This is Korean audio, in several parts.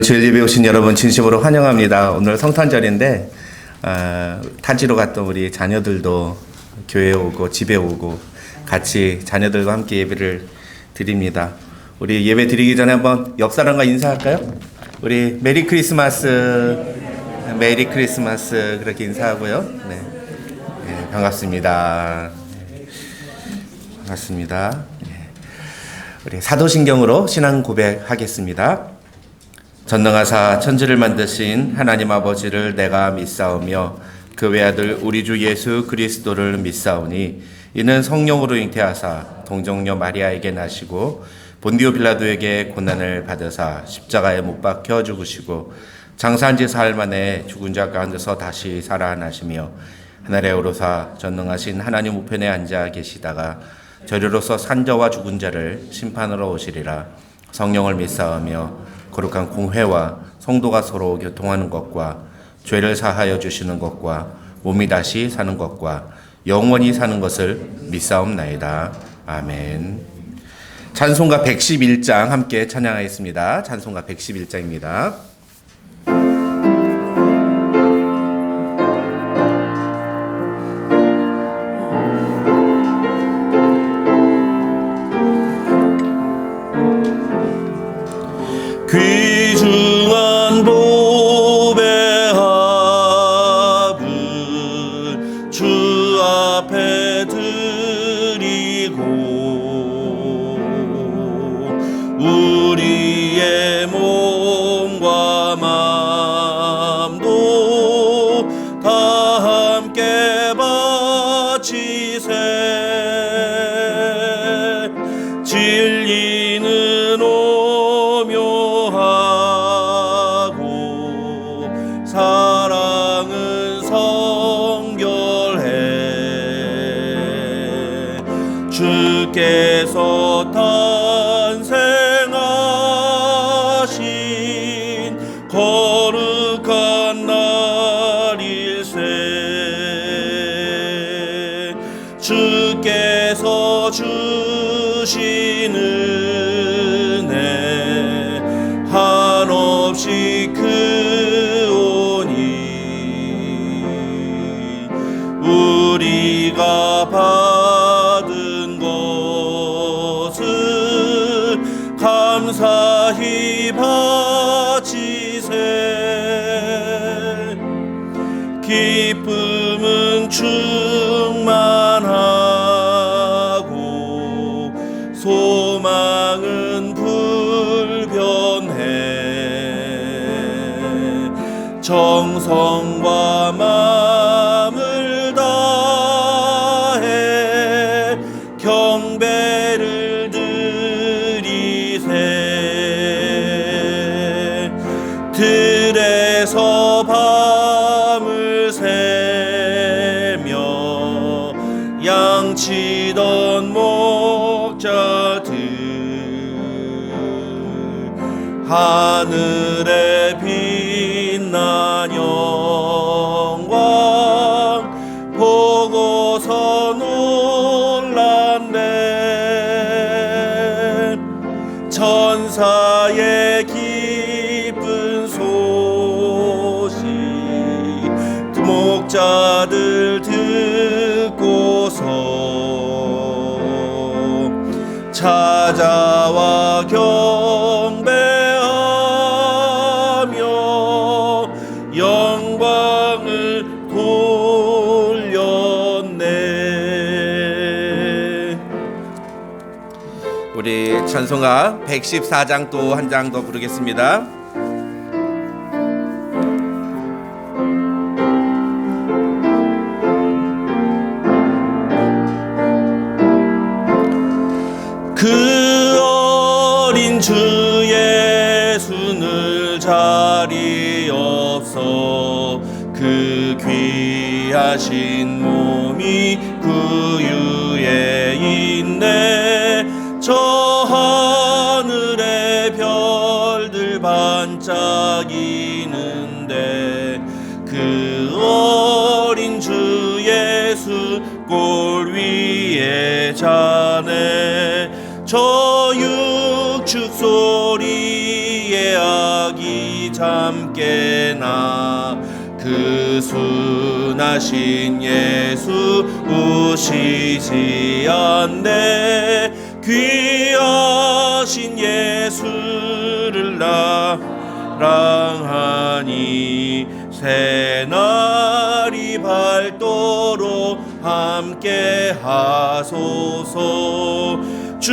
주일 예배 오신 여러분 진심으로 환영합니다. 오늘 성탄절인데 타지로 갔던 우리 자녀들도 교회에 오고 집에 오고 같이 자녀들과 함께 예배를 드립니다. 우리 예배 드리기 전에 한번 옆 사람과 인사할까요? 우리 메리 크리스마스, 메리 크리스마스 그렇게 인사하고요. 네, 반갑습니다. 반갑습니다. 우리 사도신경으로 신앙 고백하겠습니다. 전능하사 천지를 만드신 하나님 아버지를 내가 믿사오며 그 외아들 우리 주 예수 그리스도를 믿사오니 이는 성령으로 잉태하사 동정녀 마리아에게 나시고 본디오 빌라도에게 고난을 받으사 십자가에 못 박혀 죽으시고 장사한 지 사흘 만에 죽은 자 가운데서 다시 살아나시며 하늘에 오르사 전능하신 하나님 우편에 앉아 계시다가 저리로서 산자와 죽은 자를 심판하러 오시리라. 성령을 믿사오며 거룩한 공회와 성도가 서로 교통하는 것과 죄를 사하여 주시는 것과 몸이 다시 사는 것과 영원히 사는 것을 믿사옵나이다. 아멘. 찬송가 111장 함께 찬양하겠습니다. 찬송가 111장입니다. 귀중한 보배 합을 주 앞에 드리고 우리의 몸과 마음도 다 함께 바치세. 진리는 사랑은 성결해. 주께서 탄생하신 거룩한 날일세. 주께서 주신 은혜 한없이 우리가 받은 것을 감사히 바치세. 기쁨은 충만하고 소망은 불변해. 정성과 마음을 다해 경배를 드리세. 들에서 밤을 새며 양치던 목자들 하늘에 빛난 영광 보고서 놀란대. 천사의 기쁜 소식 목자들 듣고서 찾아와 경배하며 영광을 돌렸네. 우리 찬송가 114장 또 한 장 더 부르겠습니다. 그 어린 주 예수는 자리 없어 그 귀하신 몸이 구유에 있네. 저 하늘에 별들 반짝이는데 그 어린 주 예수 골 위에 자네. 저 육축 소리에 깨악이 잠깨나 그 순하신 예수 오시지 않네. 귀하신 예수를 사랑하니 새날이 밝도록 함께 하소서. 주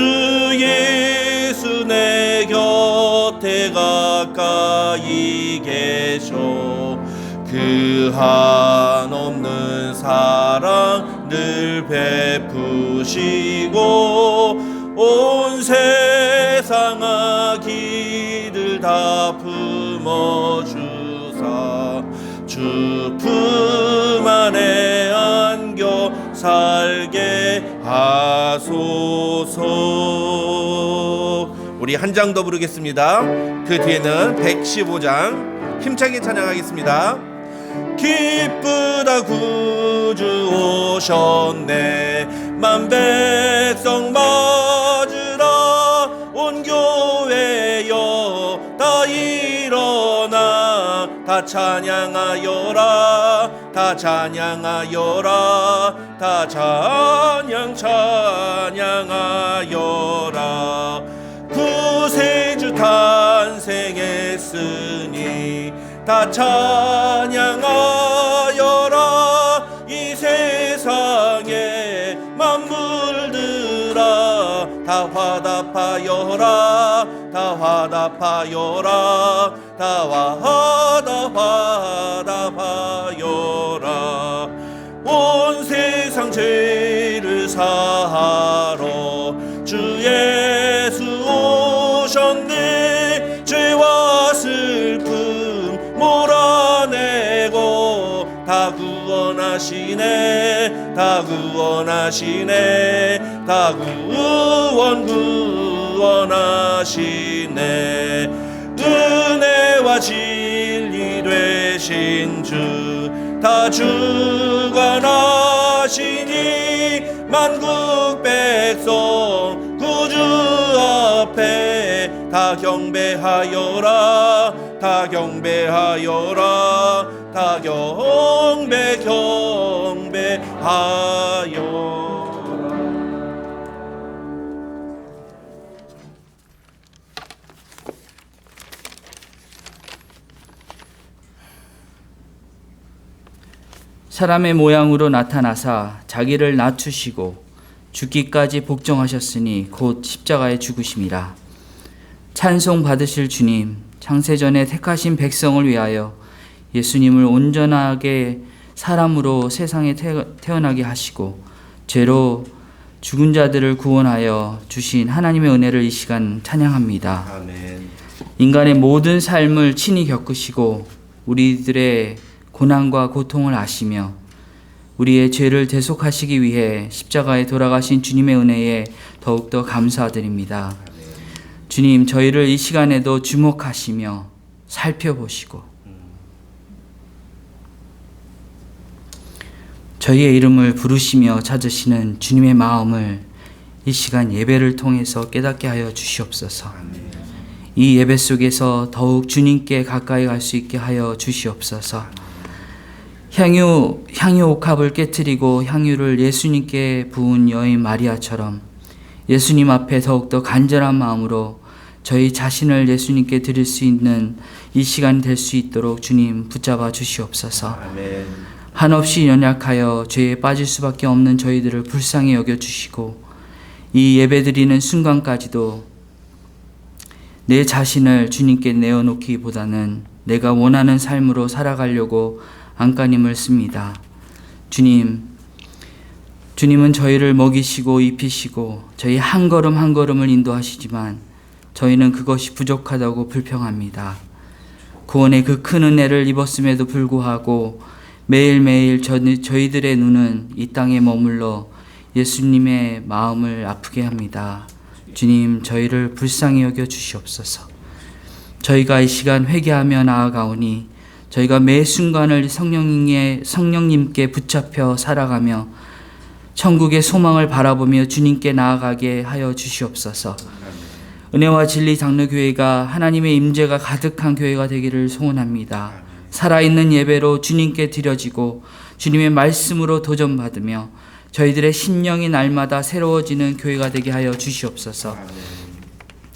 예수 내 곁에 가까이 계셔 그 한없는 사랑 늘 베푸시고 온 세상 악기들 다 품어주사 주 품 안에 안겨 살게 하소서. 우리 한 장 더 부르겠습니다. 그 뒤에는 115장 힘차게 찬양하겠습니다. 기쁘다 구주 오셨네. 만 백성 맞으라. 온 교회여 다 일어나 다 찬양하여라. 다 찬양하여라. 다 찬양하여라. 구세주 탄생했으니 다 찬양하여라. 이 세상에 만물들아 다 화답하여라. 다 화답하여라. 다 화답하여라. 온 세상 죄를 사하러 주 예수 오셨네. 죄와 슬픔 몰아내고 다 구원하시네. 다 구원하시네. 다 구원하시네. 은혜와 진리 되신 주 다 주관하시니 만국 백성 구주 앞에 다 경배하여라. 다 경배하여라. 다 경배하여라. 사람의 모양으로 나타나사 자기를 낮추시고 죽기까지 복종하셨으니 곧 십자가에 죽으심이라. 찬송 받으실 주님, 창세전에 택하신 백성을 위하여 예수님을 온전하게 사람으로 세상에 태어나게 하시고 죄로 죽은 자들을 구원하여 주신 하나님의 은혜를 이 시간 찬양합니다. 아멘. 인간의 모든 삶을 친히 겪으시고 우리들의 고난과 고통을 아시며 우리의 죄를 대속하시기 위해 십자가에 돌아가신 주님의 은혜에 더욱더 감사드립니다. 주님, 저희를 이 시간에도 주목하시며 살펴보시고 저희의 이름을 부르시며 찾으시는 주님의 마음을 이 시간 예배를 통해서 깨닫게 하여 주시옵소서. 이 예배 속에서 더욱 주님께 가까이 갈 수 있게 하여 주시옵소서. 향유 옥합을 깨뜨리고 향유를 예수님께 부은 여인 마리아처럼 예수님 앞에 더욱더 간절한 마음으로 저희 자신을 예수님께 드릴 수 있는 이 시간 될 수 있도록 주님 붙잡아 주시옵소서. 아멘. 한없이 연약하여 죄에 빠질 수밖에 없는 저희들을 불쌍히 여겨주시고 이 예배드리는 순간까지도 내 자신을 주님께 내어놓기보다는 내가 원하는 삶으로 살아가려고 안간힘을 씁니다. 주님은 저희를 먹이시고 입히시고 저희 한 걸음 한 걸음을 인도하시지만 저희는 그것이 부족하다고 불평합니다. 구원의 그 큰 은혜를 입었음에도 불구하고 매일매일 저희들의 눈은 이 땅에 머물러 예수님의 마음을 아프게 합니다. 주님, 저희를 불쌍히 여겨 주시옵소서. 저희가 이 시간 회개하며 나아가오니 저희가 매 순간을 성령님께 붙잡혀 살아가며 천국의 소망을 바라보며 주님께 나아가게 하여 주시옵소서. 은혜와 진리 장로교회가 하나님의 임재가 가득한 교회가 되기를 소원합니다. 살아있는 예배로 주님께 드려지고 주님의 말씀으로 도전받으며 저희들의 심령이 날마다 새로워지는 교회가 되게 하여 주시옵소서.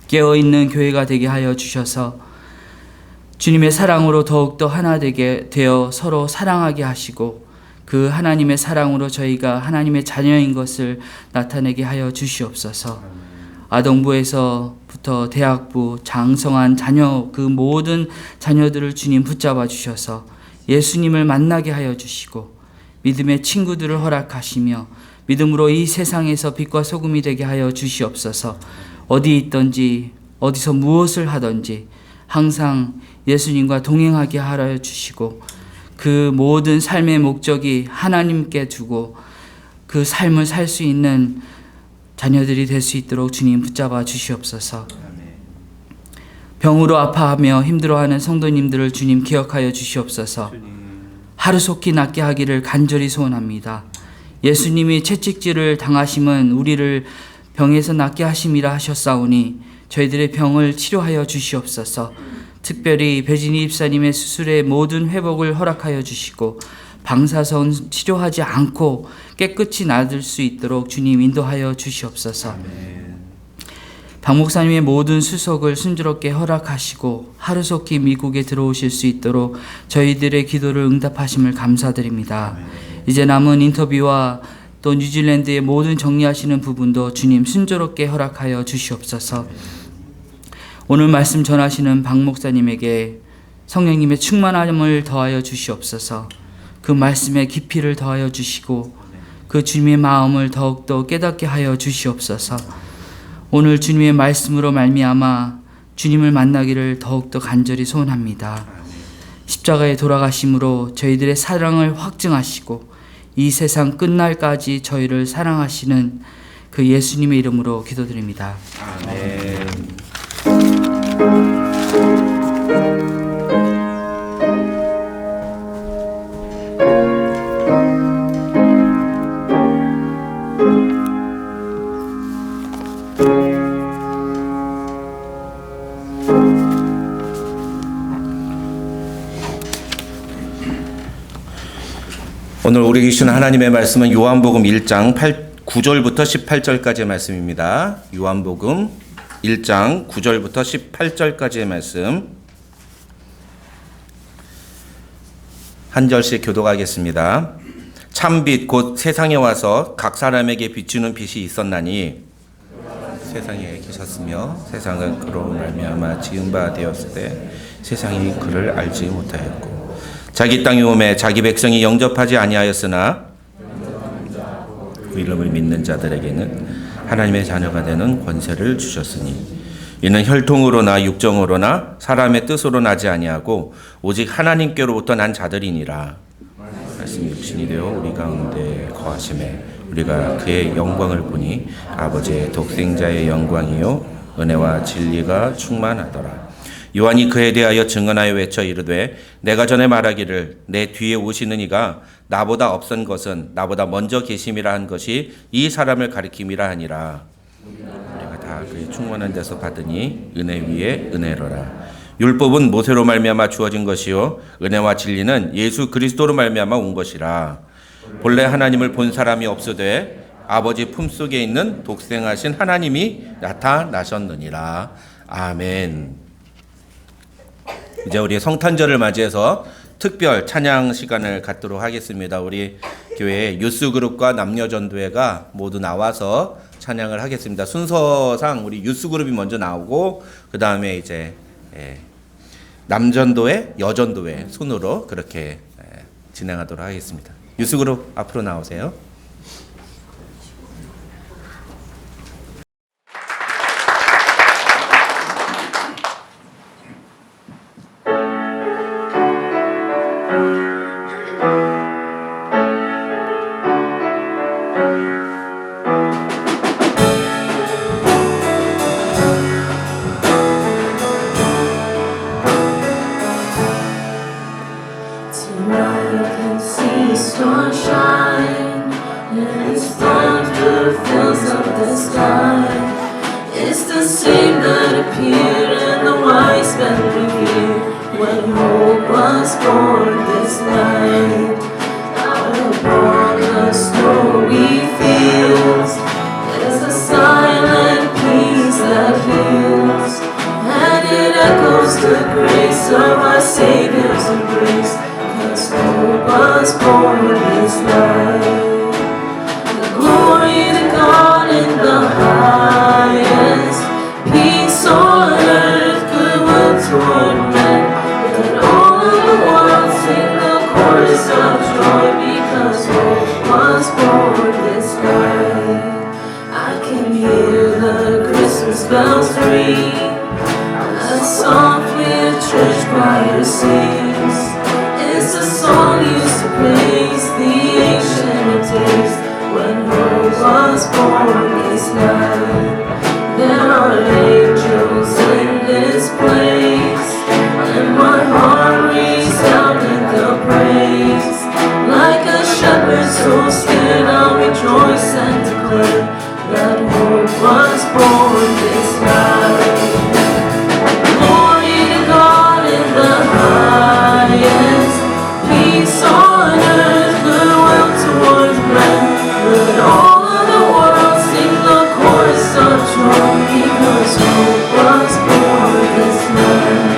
깨어있는 교회가 되게 하여 주셔서 주님의 사랑으로 더욱더 하나 되게 되어 서로 사랑하게 하시고 그 하나님의 사랑으로 저희가 하나님의 자녀인 것을 나타내게 하여 주시옵소서. 아동부에서부터 대학부, 장성한 자녀 그 모든 자녀들을 주님 붙잡아 주셔서 예수님을 만나게 하여 주시고 믿음의 친구들을 허락하시며 믿음으로 이 세상에서 빛과 소금이 되게 하여 주시옵소서. 어디 있든지 어디서 무엇을 하든지 항상 예수님과 동행하게 하여 주시고 그 모든 삶의 목적이 하나님께 두고 그 삶을 살 수 있는 자녀들이 될 수 있도록 주님 붙잡아 주시옵소서. 병으로 아파하며 힘들어하는 성도님들을 주님 기억하여 주시옵소서. 하루속히 낫게 하기를 간절히 소원합니다. 예수님이 채찍질을 당하심은 우리를 병에서 낫게 하심이라 하셨사오니 저희들의 병을 치료하여 주시옵소서. 특별히 배진희 입사님의 수술의 모든 회복을 허락하여 주시고 방사선 치료하지 않고 깨끗이 나을 수 있도록 주님 인도하여 주시옵소서. 박 목사님의 모든 수속을 순조롭게 허락하시고 하루속히 미국에 들어오실 수 있도록 저희들의 기도를 응답하심을 감사드립니다. 이제 남은 인터뷰와 또 뉴질랜드의 모든 정리하시는 부분도 주님 순조롭게 허락하여 주시옵소서. 오늘 말씀 전하시는 박 목사님에게 성령님의 충만함을 더하여 주시옵소서. 그 말씀의 깊이를 더하여 주시고 그 주님의 마음을 더욱더 깨닫게 하여 주시옵소서. 오늘 주님의 말씀으로 말미암아 주님을 만나기를 더욱더 간절히 소원합니다. 십자가에 돌아가심으로 저희들의 사랑을 확증하시고 이 세상 끝날까지 저희를 사랑하시는 그 예수님의 이름으로 기도드립니다. 아멘. 오늘 우리에게 주신 하나님의 말씀은 요한복음 1장 9절부터 18절까지의 말씀입니다. 요한복음 1장 9절부터 18절까지의 말씀 한 절씩 교독하겠습니다. 참빛 곧 세상에 와서 각 사람에게 비추는 빛이 있었나니 세상에 계셨으며 세상은 그로 말미암아 지은 바 되었을 때 세상이 그를 알지 못하였고 자기 땅에 오매 자기 백성이 영접하지 아니하였으나 그 이름을 믿는 자들에게는 하나님의 자녀가 되는 권세를 주셨으니 이는 혈통으로나 육정으로나 사람의 뜻으로 나지 아니하고 오직 하나님께로부터 난 자들이니라. 말씀이 육신이 되어 우리 가운데 거하심에 우리가 그의 영광을 보니 아버지의 독생자의 영광이요 은혜와 진리가 충만하더라. 요한이 그에 대하여 증언하여 외쳐 이르되 내가 전에 말하기를 내 뒤에 오시는 이가 나보다 없은 것은 나보다 먼저 계심이라 한 것이 이 사람을 가리킴이라 하니라. 우리가 다 그의 충만한 데서 받으니 은혜 위에 은혜로라. 율법은 모세로 말미암아 주어진 것이요 은혜와 진리는 예수 그리스도로 말미암아 온 것이라. 본래 하나님을 본 사람이 없으되 아버지 품속에 있는 독생하신 하나님이 나타나셨느니라. 아멘. 이제 우리 성탄절을 맞이해서 특별 찬양 시간을 갖도록 하겠습니다. 우리 교회 유스그룹과 남녀전도회가 모두 나와서 찬양을 하겠습니다. 순서상 우리 유스그룹이 먼저 나오고 그 다음에 이제 남전도회, 여전도회 순으로 그렇게 진행하도록 하겠습니다. 유스그룹 앞으로 나오세요. Tonight I can see sunshine. It's the same that appeared in the wise men revealed when hope was born this night. Out upon the snowy fields, there's a silent peace that heals, and it echoes the grace of our Savior's embrace, 'cause hope was born this night. The glory to God in the highest, peace on earth, goodwill toward men. Let all of the world sing the chorus of joy, because hope was born this night. I can hear the Christmas bells ring, as softly a church choir sings. It's a song used to praise the ancient days when hope was born this night. There are angels in this place, and my heart resounded the praise. Like a shepherd so scared, I'll rejoice and declare that hope was born this night. Glory to God in the highest, peace on earth, goodwill towards men. Let all of the world sing the chorus of joy, because hope was born this night.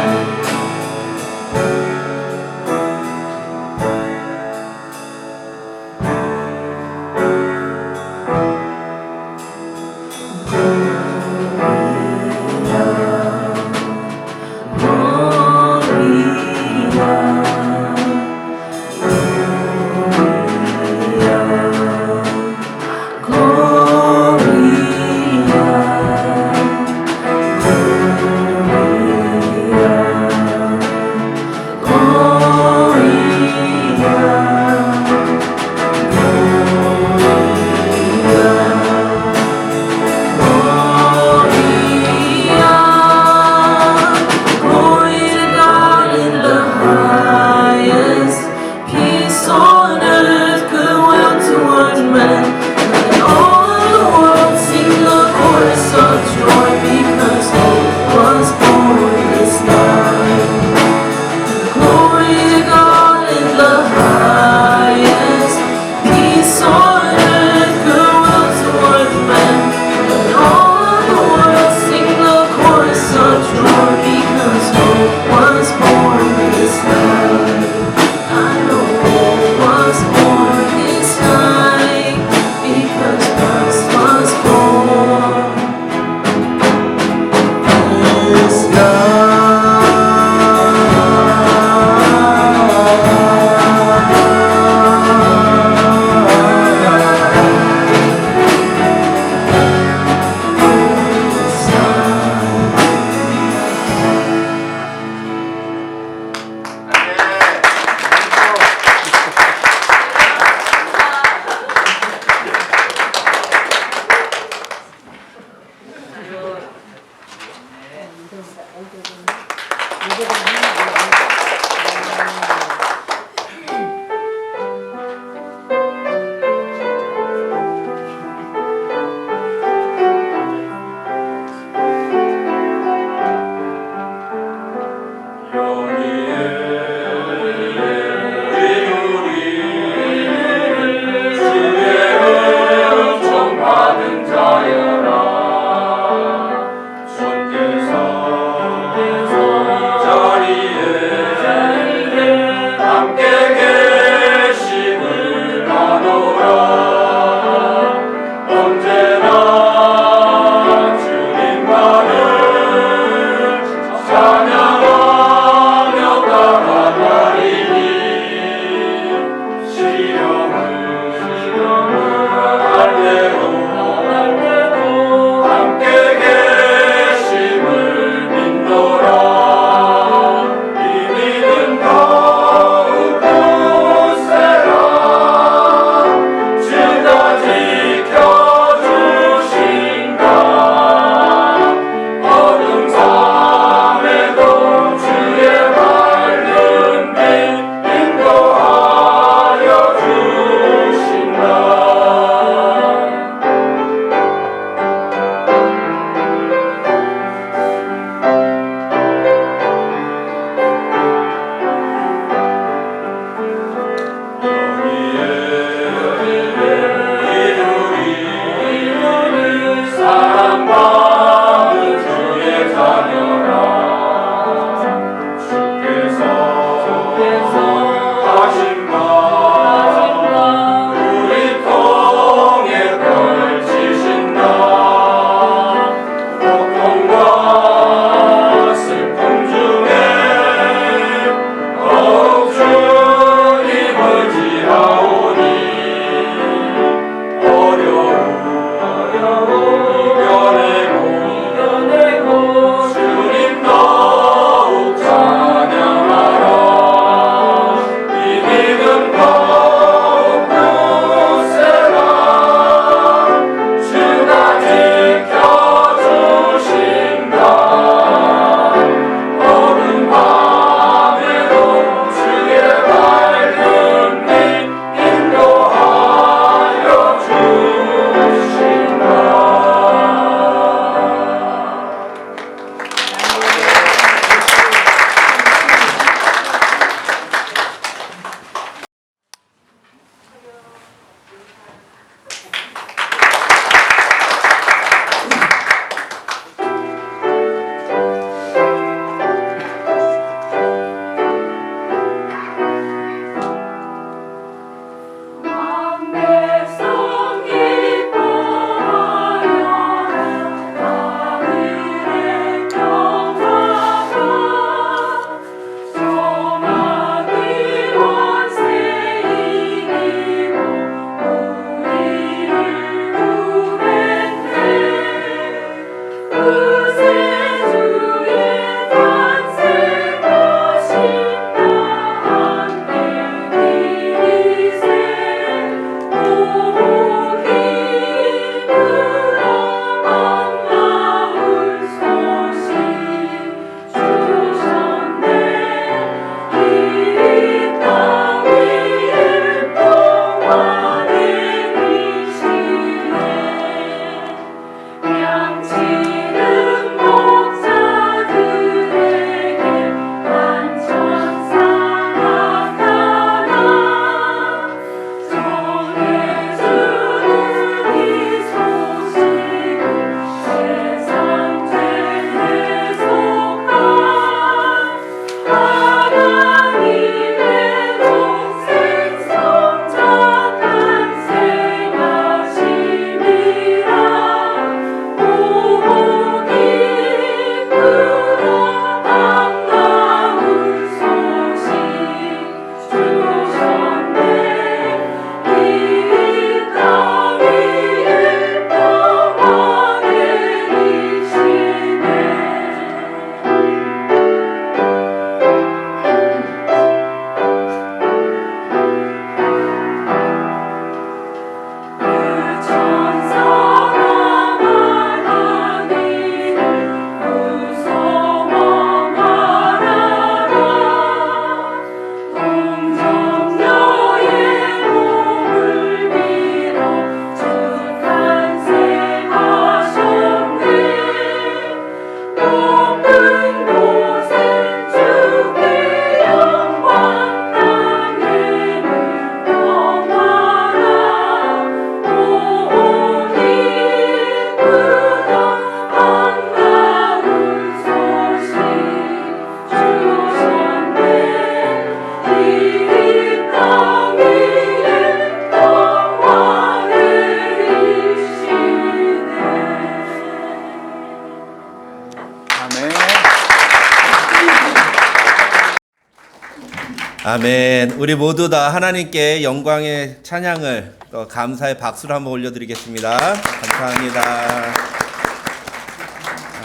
아멘. 우리 모두 다 하나님께 영광의 찬양을 또 감사의 박수를 한번 올려드리겠습니다. 감사합니다.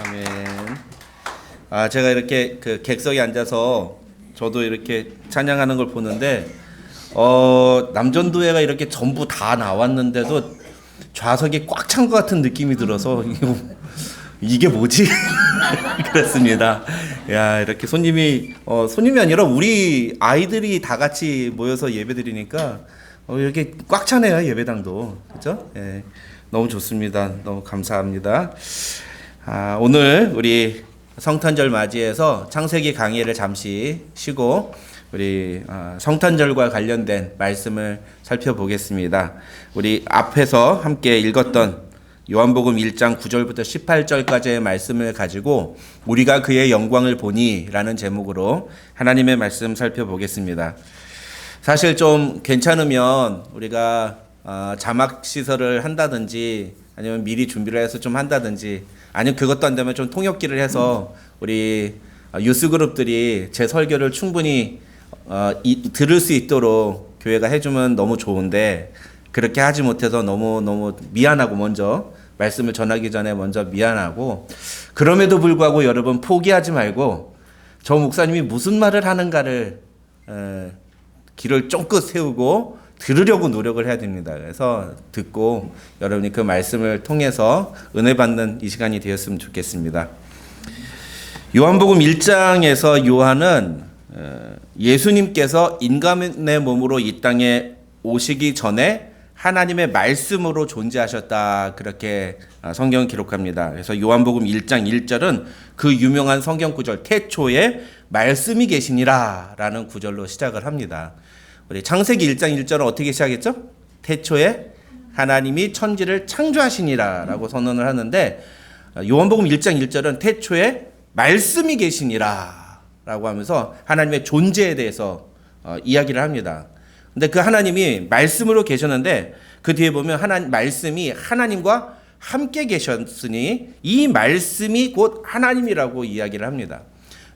아멘. 제가 이렇게 그 객석에 앉아서 저도 이렇게 찬양하는 걸 보는데 남전도회가 이렇게 전부 다 나왔는데도 좌석이 꽉 찬 것 같은 느낌이 들어서 이게 뭐지? 그랬습니다. 야, 이렇게 손님이 아니라 우리 아이들이 다 같이 모여서 예배드리니까 이렇게 꽉 차네요, 예배당도. 그렇죠? 예. 너무 좋습니다. 너무 감사합니다. 오늘 우리 성탄절 맞이해서 창세기 강의를 잠시 쉬고 우리 성탄절과 관련된 말씀을 살펴보겠습니다. 우리 앞에서 함께 읽었던 요한복음 1장 9절부터 18절까지의 말씀을 가지고 우리가 그의 영광을 보니 라는 제목으로 하나님의 말씀 살펴보겠습니다. 사실 좀 괜찮으면 우리가 자막 시설을 한다든지 아니면 미리 준비를 해서 좀 한다든지 아니면 그것도 안 되면 좀 통역기를 해서 우리 유스그룹들이 제 설교를 충분히 들을 수 있도록 교회가 해주면 너무 좋은데 그렇게 하지 못해서 너무 미안하고 먼저 말씀을 전하기 전에 먼저 미안하고 그럼에도 불구하고 여러분 포기하지 말고 저 목사님이 무슨 말을 하는가를 귀를 쫑긋 세우고 들으려고 노력을 해야 됩니다. 그래서 듣고 여러분이 그 말씀을 통해서 은혜 받는 이 시간이 되었으면 좋겠습니다. 요한복음 1장에서 요한은 예수님께서 인간의 몸으로 이 땅에 오시기 전에 하나님의 말씀으로 존재하셨다 그렇게 성경은 기록합니다. 그래서 요한복음 1장 1절은 그 유명한 성경 구절 태초에 말씀이 계시니라 라는 구절로 시작을 합니다. 우리 창세기 1장 1절은 어떻게 시작했죠? 태초에 하나님이 천지를 창조하시니라 라고 선언을 하는데 요한복음 1장 1절은 태초에 말씀이 계시니라 라고 하면서 하나님의 존재에 대해서 이야기를 합니다. 근데 그 하나님이 말씀으로 계셨는데 그 뒤에 보면 말씀이 하나님과 함께 계셨으니 이 말씀이 곧 하나님이라고 이야기를 합니다.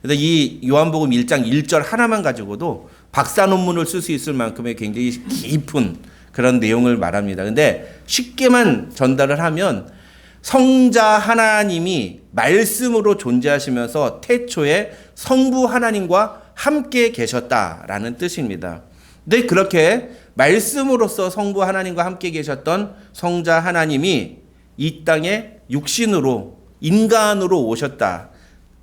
그래서 이 요한복음 1장 1절 하나만 가지고도 박사 논문을 쓸 수 있을 만큼의 굉장히 깊은 그런 내용을 말합니다. 근데 쉽게만 전달을 하면 성자 하나님이 말씀으로 존재하시면서 태초에 성부 하나님과 함께 계셨다라는 뜻입니다. 근데 그렇게 말씀으로서 성부 하나님과 함께 계셨던 성자 하나님이 이 땅에 육신으로 인간으로 오셨다.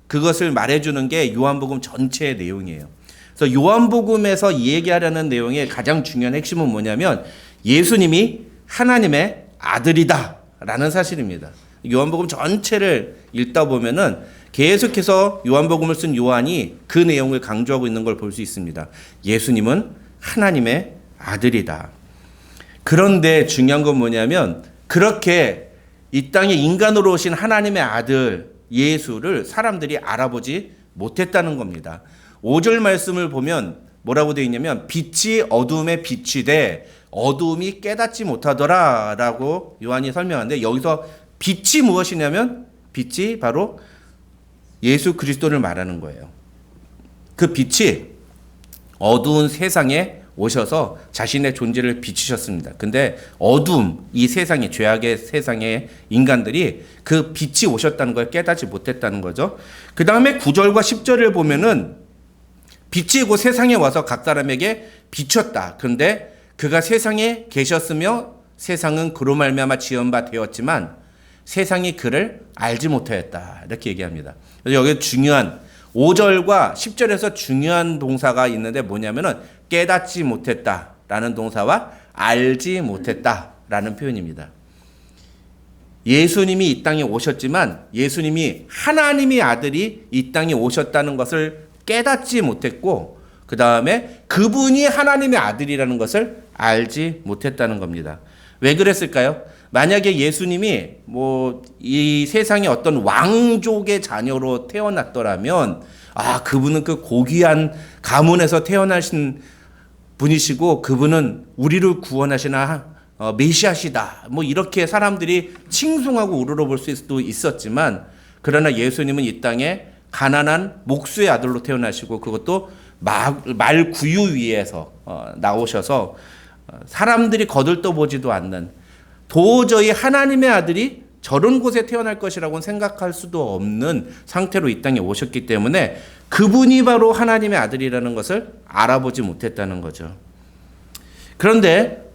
그것을 말해주는 게 요한복음 전체의 내용이에요. 그래서 요한복음에서 얘기하려는 내용의 가장 중요한 핵심은 뭐냐면 예수님이 하나님의 아들이다 라는 사실입니다. 요한복음 전체를 읽다 보면은 계속해서 요한복음을 쓴 요한이 그 내용을 강조하고 있는 걸 볼 수 있습니다. 예수님은 하나님의 아들이다. 그런데 중요한 건 뭐냐면 그렇게 이 땅에 인간으로 오신 하나님의 아들 예수를 사람들이 알아보지 못했다는 겁니다. 5절 말씀을 보면 뭐라고 되어 있냐면 빛이 어둠에 비치되 어둠이 깨닫지 못하더라 라고 요한이 설명하는데 여기서 빛이 무엇이냐면 빛이 바로 예수 그리스도를 말하는 거예요. 그 빛이 어두운 세상에 오셔서 자신의 존재를 비추셨습니다. 근데 어둠, 이 세상에 죄악의 세상의 인간들이 그 빛이 오셨다는 걸 깨닫지 못했다는 거죠. 그 다음에 9절과 10절을 보면은 빛이 곧 세상에 와서 각 사람에게 비쳤다. 그런데 그가 세상에 계셨으며 세상은 그로 말미암아 지은 바 되었지만 세상이 그를 알지 못하였다. 이렇게 얘기합니다. 그래서 여기 중요한 5절과 10절에서 중요한 동사가 있는데 뭐냐면은 깨닫지 못했다라는 동사와 알지 못했다라는 표현입니다. 예수님이 이 땅에 오셨지만 예수님이 하나님의 아들이 이 땅에 오셨다는 것을 깨닫지 못했고 그 다음에 그분이 하나님의 아들이라는 것을 알지 못했다는 겁니다. 왜 그랬을까요? 만약에 예수님이 이 세상의 어떤 왕족의 자녀로 태어났더라면 그분은 그 고귀한 가문에서 태어나신 분이시고 그분은 우리를 구원하시나 메시아시다. 이렇게 사람들이 칭송하고 우러러볼 수도 있었지만 그러나 예수님은 이 땅에 가난한 목수의 아들로 태어나시고 그것도 말 구유 위에서 나오셔서 사람들이 거들떠보지도 않는, 도저히 하나님의 아들이 저런 곳에 태어날 것이라고는 생각할 수도 없는 상태로 이 땅에 오셨기 때문에 그분이 바로 하나님의 아들이라는 것을 알아보지 못했다는 거죠. 그런데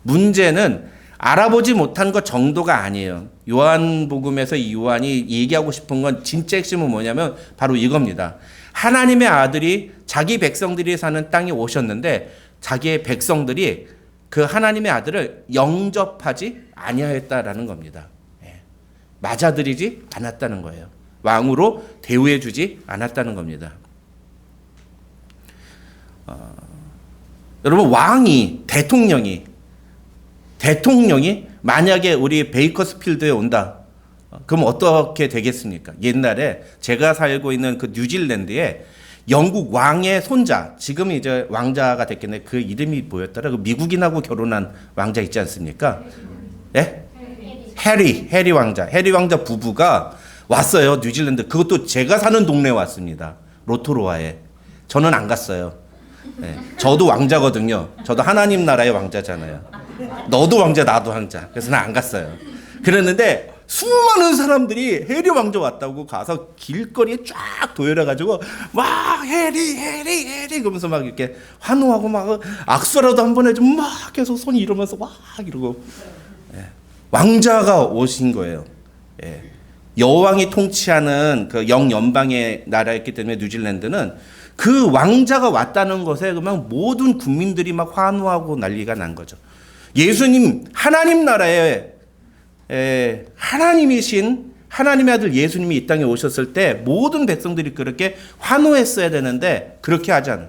문제는 알아보지 못한 것 정도가 아니에요. 요한복음에서 이 요한이 얘기하고 싶은 건 진짜 핵심은 뭐냐면 바로 이겁니다. 하나님의 아들이 자기 백성들이 사는 땅에 오셨는데 자기의 백성들이 그 하나님의 아들을 영접하지 아니하였다라는 겁니다. 맞아들이지 않았다는 거예요. 왕으로 대우해 주지 않았다는 겁니다. 여러분, 왕이, 대통령이 만약에 우리 베이커스필드에 온다, 그럼 어떻게 되겠습니까? 옛날에 제가 살고 있는 그 뉴질랜드에 영국 왕의 손자, 지금 이제 왕자가 됐겠네. 그 이름이 뭐였더라? 그 미국인하고 결혼한 왕자 있지 않습니까? 예? 해리 왕자 부부가 왔어요. 뉴질랜드. 그것도 제가 사는 동네에 왔습니다. 로토로아에. 저는 안 갔어요. 네. 저도 왕자거든요. 저도 하나님 나라의 왕자잖아요. 너도 왕자, 나도 왕자. 그래서 난 안 갔어요. 그랬는데 수많은 사람들이 해리 왕자 왔다고 가서 길거리에 쫙 도열해가지고 막 해리 그러면서 막 이렇게 환호하고 막 악수라도 한번 해줘 막 계속 손이 이러면서 막 이러고. 왕자가 오신 거예요. 예. 여왕이 통치하는 그 영연방의 나라였기 때문에 뉴질랜드는 그 왕자가 왔다는 것에 그냥 모든 국민들이 막 환호하고 난리가 난 거죠. 예수님, 하나님 나라에 하나님이신 하나님의 아들 예수님이 이 땅에 오셨을 때 모든 백성들이 그렇게 환호했어야 되는데 그렇게 하지 않은,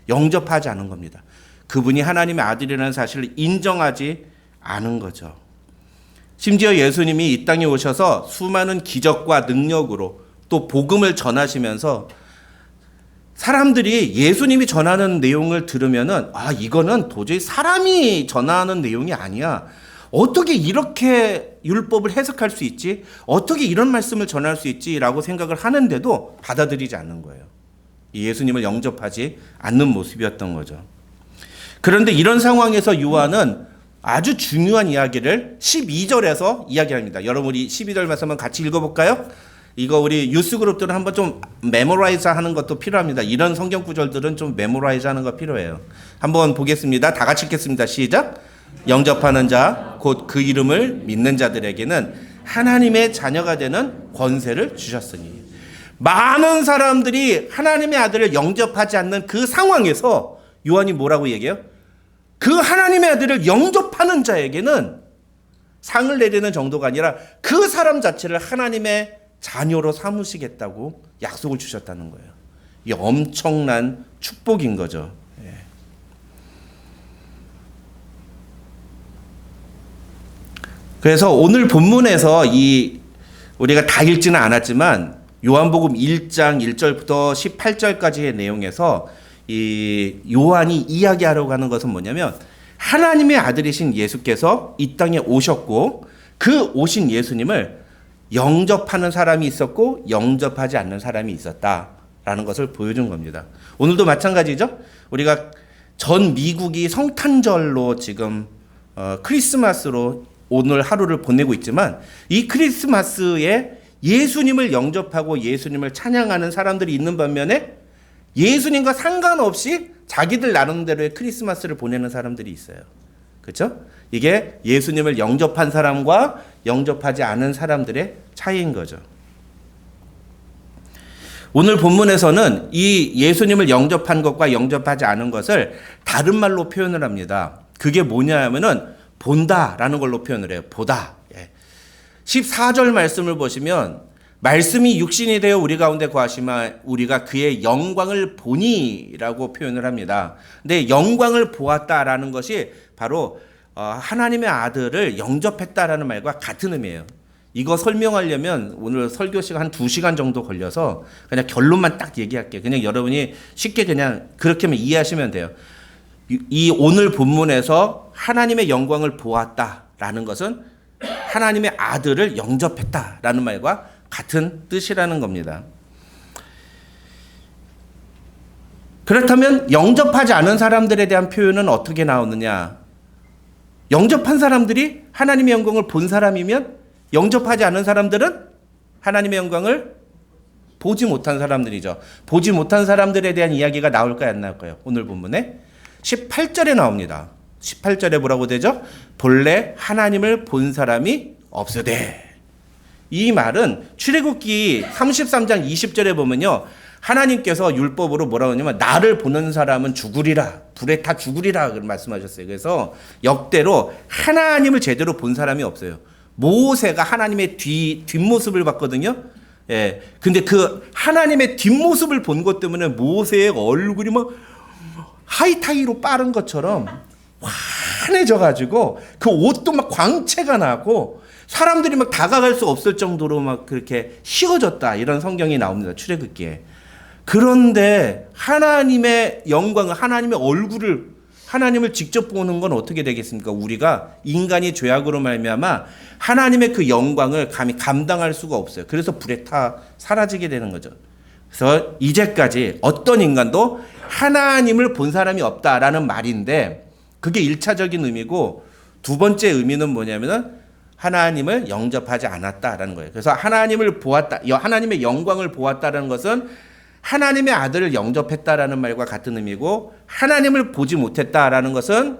영접하지 않은 겁니다. 그분이 하나님의 아들이라는 사실을 인정하지 않은 거죠. 심지어 예수님이 이 땅에 오셔서 수많은 기적과 능력으로 또 복음을 전하시면서 사람들이 예수님이 전하는 내용을 들으면은 이거는 도저히 사람이 전하는 내용이 아니야. 어떻게 이렇게 율법을 해석할 수 있지? 어떻게 이런 말씀을 전할 수 있지라고 생각을 하는데도 받아들이지 않는 거예요. 예수님을 영접하지 않는 모습이었던 거죠. 그런데 이런 상황에서 요한은 아주 중요한 이야기를 12절에서 이야기합니다. 여러분, 우리 12절 말씀 한번 같이 읽어볼까요? 이거 우리 유스 그룹들은 한번 좀 메모라이즈 하는 것도 필요합니다. 이런 성경 구절들은 좀 메모라이즈 하는 거 필요해요. 한번 보겠습니다. 다 같이 읽겠습니다. 시작. 영접하는 자, 곧 그 이름을 믿는 자들에게는 하나님의 자녀가 되는 권세를 주셨으니. 많은 사람들이 하나님의 아들을 영접하지 않는 그 상황에서 요한이 뭐라고 얘기해요? 그 하나님의 아들을 영접하는 자에게는 상을 내리는 정도가 아니라 그 사람 자체를 하나님의 자녀로 삼으시겠다고 약속을 주셨다는 거예요. 이게 엄청난 축복인 거죠. 그래서 오늘 본문에서 우리가 다 읽지는 않았지만 요한복음 1장 1절부터 18절까지의 내용에서 이 요한이 이야기하려고 하는 것은 뭐냐면 하나님의 아들이신 예수께서 이 땅에 오셨고 그 오신 예수님을 영접하는 사람이 있었고 영접하지 않는 사람이 있었다라는 것을 보여준 겁니다. 오늘도 마찬가지죠. 우리가 전 미국이 성탄절로 지금 크리스마스로 오늘 하루를 보내고 있지만 이 크리스마스에 예수님을 영접하고 예수님을 찬양하는 사람들이 있는 반면에 예수님과 상관없이 자기들 나름대로의 크리스마스를 보내는 사람들이 있어요. 그렇죠? 이게 예수님을 영접한 사람과 영접하지 않은 사람들의 차이인 거죠. 오늘 본문에서는 이 예수님을 영접한 것과 영접하지 않은 것을 다른 말로 표현을 합니다. 그게 뭐냐 하면은 본다라는 걸로 표현을 해요. 보다. 14절 말씀을 보시면 말씀이 육신이 되어 우리 가운데 거하시면 우리가 그의 영광을 보니라고 표현을 합니다. 근데 영광을 보았다라는 것이 바로 하나님의 아들을 영접했다라는 말과 같은 의미예요. 이거 설명하려면 오늘 설교 시간 한 2시간 정도 걸려서 그냥 결론만 딱 얘기할게요. 그냥 여러분이 쉽게 그냥 그렇게만 이해하시면 돼요. 이 오늘 본문에서 하나님의 영광을 보았다라는 것은 하나님의 아들을 영접했다라는 말과 같은 뜻이라는 겁니다. 그렇다면 영접하지 않은 사람들에 대한 표현은 어떻게 나오느냐? 영접한 사람들이 하나님의 영광을 본 사람이면 영접하지 않은 사람들은 하나님의 영광을 보지 못한 사람들이죠. 보지 못한 사람들에 대한 이야기가 나올까요? 안 나올까요? 오늘 본문에 18절에 나옵니다. 18절에 뭐라고 되죠? 본래 하나님을 본 사람이 없으되. 이 말은 출애굽기 33장 20절에 보면요, 하나님께서 율법으로 뭐라고 하냐면 나를 보는 사람은 죽으리라, 불에 타 죽으리라 말씀하셨어요. 그래서 역대로 하나님을 제대로 본 사람이 없어요. 모세가 하나님의 뒷모습을 봤거든요. 예. 근데 그 하나님의 뒷모습을 본 것 때문에 모세의 얼굴이 막 하이타이로 빠른 것처럼 환해져 가지고 그 옷도 막 광채가 나고 사람들이 막 다가갈 수 없을 정도로 막 그렇게 희어졌다, 이런 성경이 나옵니다. 출애굽기에. 그런데 하나님의 영광을, 하나님의 얼굴을, 하나님을 직접 보는 건 어떻게 되겠습니까? 우리가 인간이 죄악으로 말미암아 하나님의 그 영광을 감히 감당할 수가 없어요. 그래서 불에 타 사라지게 되는 거죠. 그래서 이제까지 어떤 인간도 하나님을 본 사람이 없다라는 말인데, 그게 1차적인 의미고, 두 번째 의미는 뭐냐면은 하나님을 영접하지 않았다라는 거예요. 그래서 하나님을 보았다, 하나님의 영광을 보았다라는 것은 하나님의 아들을 영접했다라는 말과 같은 의미고, 하나님을 보지 못했다라는 것은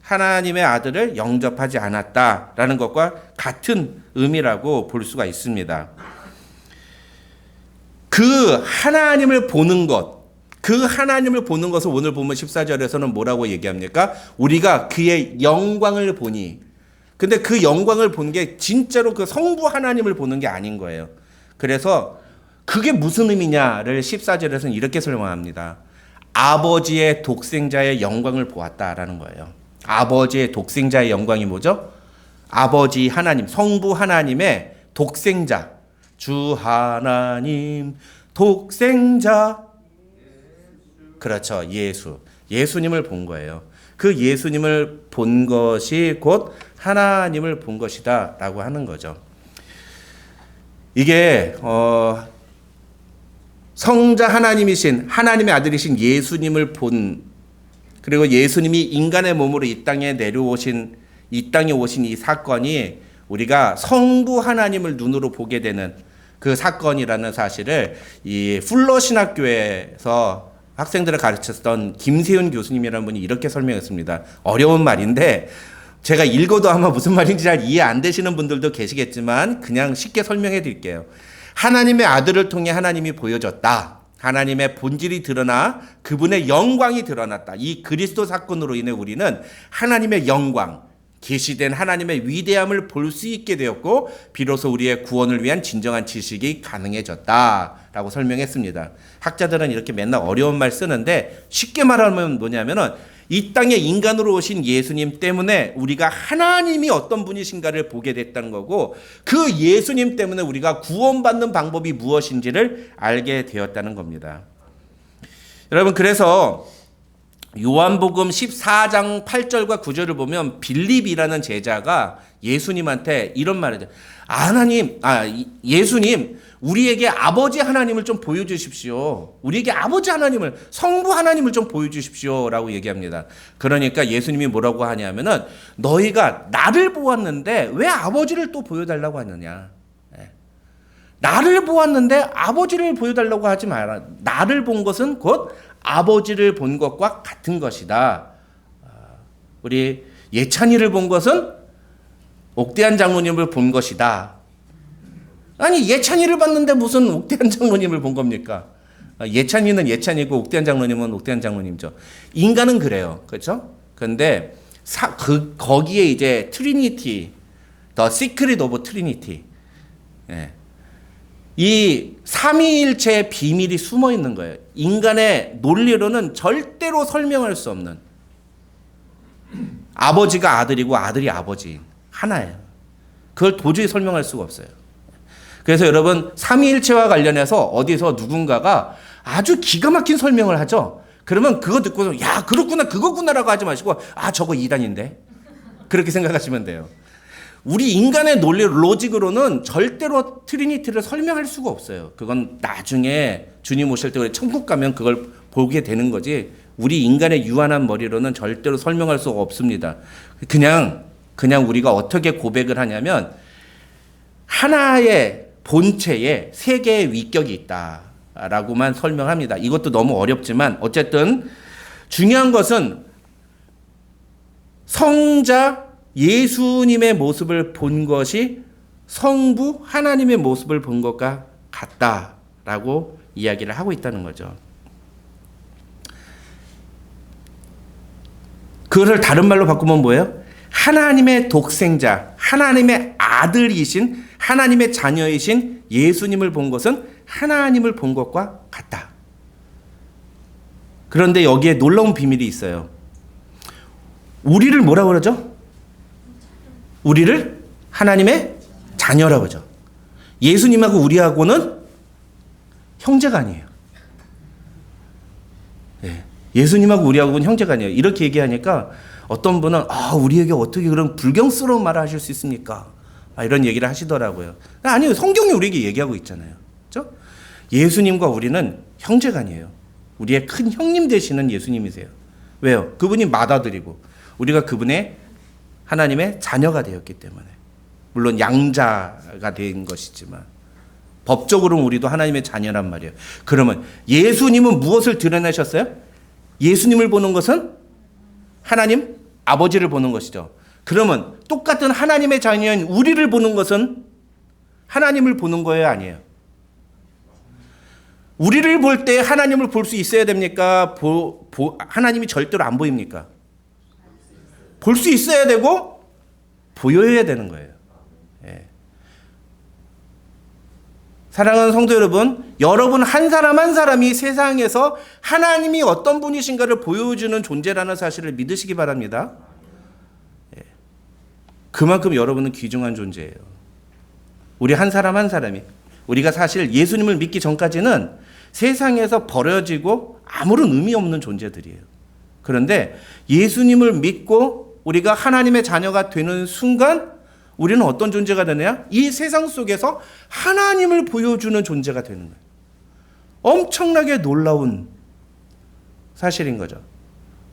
하나님의 아들을 영접하지 않았다라는 것과 같은 의미라고 볼 수가 있습니다. 그 하나님을 보는 것, 그 하나님을 보는 것을 오늘 보면 14절에서는 뭐라고 얘기합니까? 우리가 그의 영광을 보니. 근데 그 영광을 본 게 진짜로 그 성부 하나님을 보는 게 아닌 거예요. 그래서 그게 무슨 의미냐를 14절에서는 이렇게 설명합니다. 아버지의 독생자의 영광을 보았다라는 거예요. 아버지의 독생자의 영광이 뭐죠? 아버지 하나님, 성부 하나님의 독생자, 주 하나님 독생자, 그렇죠, 예수, 예수님을 본 거예요. 그 예수님을 본 것이 곧 하나님을 본 것이다 라고 하는 거죠. 이게 성자 하나님이신, 하나님의 아들이신 예수님을 본, 그리고 예수님이 인간의 몸으로 이 땅에 내려오신, 이 땅에 오신 이 사건이 우리가 성부 하나님을 눈으로 보게 되는 그 사건이라는 사실을 이 풀러 신학교에서 학생들을 가르쳤던 김세윤 교수님이라는 분이 이렇게 설명했습니다. 어려운 말인데 제가 읽어도 아마 무슨 말인지 잘 이해 안 되시는 분들도 계시겠지만 그냥 쉽게 설명해 드릴게요. 하나님의 아들을 통해 하나님이 보여졌다. 하나님의 본질이 드러나 그분의 영광이 드러났다. 이 그리스도 사건으로 인해 우리는 하나님의 영광, 계시된 하나님의 위대함을 볼 수 있게 되었고 비로소 우리의 구원을 위한 진정한 지식이 가능해졌다라고 설명했습니다. 학자들은 이렇게 맨날 어려운 말 쓰는데 쉽게 말하면 뭐냐면은 이 땅에 인간으로 오신 예수님 때문에 우리가 하나님이 어떤 분이신가를 보게 됐다는 거고, 그 예수님 때문에 우리가 구원받는 방법이 무엇인지를 알게 되었다는 겁니다. 여러분, 그래서 요한복음 14장 8절과 9절을 보면 빌립이라는 제자가 예수님한테 이런 말을 해요. 예수님, 우리에게 아버지 하나님을 좀 보여주십시오. 우리에게 아버지 하나님을, 성부 하나님을 좀 보여주십시오 라고 얘기합니다. 그러니까 예수님이 뭐라고 하냐면은 너희가 나를 보았는데 왜 아버지를 또 보여달라고 하느냐. 나를 보았는데 아버지를 보여달라고 하지 마라. 나를 본 것은 곧 아버지를 본 것과 같은 것이다. 우리 예찬이를 본 것은 옥대한 장로님을 본 것이다. 아니, 예찬이를 봤는데 무슨 옥대한 장로님을 본 겁니까? 예찬이는 예찬이고 옥대한 장로님은 옥대한 장로님이죠. 인간은 그래요. 그렇죠? 그런데 거기에 이제 트리니티, The Secret of Trinity, 이 삼위일체의 비밀이 숨어 있는 거예요. 인간의 논리로는 절대로 설명할 수 없는, 아버지가 아들이고 아들이 아버지 하나예요. 그걸 도저히 설명할 수가 없어요. 그래서 여러분, 삼위일체와 관련해서 어디서 누군가가 아주 기가 막힌 설명을 하죠. 그러면 그거 듣고서 야, 그렇구나, 그거구나라고 하지 마시고 저거 이단인데, 그렇게 생각하시면 돼요. 우리 인간의 논리, 로직으로는 절대로 트리니티를 설명할 수가 없어요. 그건 나중에 주님 오실 때 우리 천국 가면 그걸 보게 되는 거지 우리 인간의 유한한 머리로는 절대로 설명할 수가 없습니다. 그냥 우리가 어떻게 고백을 하냐면 하나의 본체에 세 개의 위격이 있다라고만 설명합니다. 이것도 너무 어렵지만 어쨌든 중요한 것은 성자 예수님의 모습을 본 것이 성부 하나님의 모습을 본 것과 같다라고 이야기를 하고 있다는 거죠. 그것을 다른 말로 바꾸면 뭐예요? 하나님의 독생자, 하나님의 아들이신 하나님의 자녀이신 예수님을 본 것은 하나님을 본 것과 같다. 그런데 여기에 놀라운 비밀이 있어요. 우리를 뭐라고 그러죠? 우리를 하나님의 자녀라고 하죠. 예수님하고 우리하고는 형제가 아니에요. 예수님하고 우리하고는 형제가 아니에요. 이렇게 얘기하니까 어떤 분은 우리에게 어떻게 그런 불경스러운 말을 하실 수 있습니까? 이런 얘기를 하시더라고요. 아니요. 성경이 우리에게 얘기하고 있잖아요. 그렇죠? 예수님과 우리는 형제가 아니에요. 우리의 큰 형님 되시는 예수님이세요. 왜요? 그분이 맏아들이고 우리가 그분의 하나님의 자녀가 되었기 때문에. 물론 양자가 된 것이지만 법적으로는 우리도 하나님의 자녀란 말이에요. 그러면 예수님은 무엇을 드러내셨어요? 예수님을 보는 것은 하나님 아버지를 보는 것이죠. 그러면 똑같은 하나님의 자녀인 우리를 보는 것은 하나님을 보는 거예요, 아니에요? 우리를 볼 때 하나님을 볼 수 있어야 됩니까? 하나님이 절대로 안 보입니까? 볼 수 있어야 되고 보여야 되는 거예요. 사랑하는 성도 여러분, 여러분 한 사람 한 사람이 세상에서 하나님이 어떤 분이신가를 보여주는 존재라는 사실을 믿으시기 바랍니다. 그만큼 여러분은 귀중한 존재예요. 우리 한 사람 한 사람이. 우리가 사실 예수님을 믿기 전까지는 세상에서 버려지고 아무런 의미 없는 존재들이에요. 그런데 예수님을 믿고 우리가 하나님의 자녀가 되는 순간 우리는 어떤 존재가 되느냐? 이 세상 속에서 하나님을 보여주는 존재가 되는 거예요. 엄청나게 놀라운 사실인 거죠.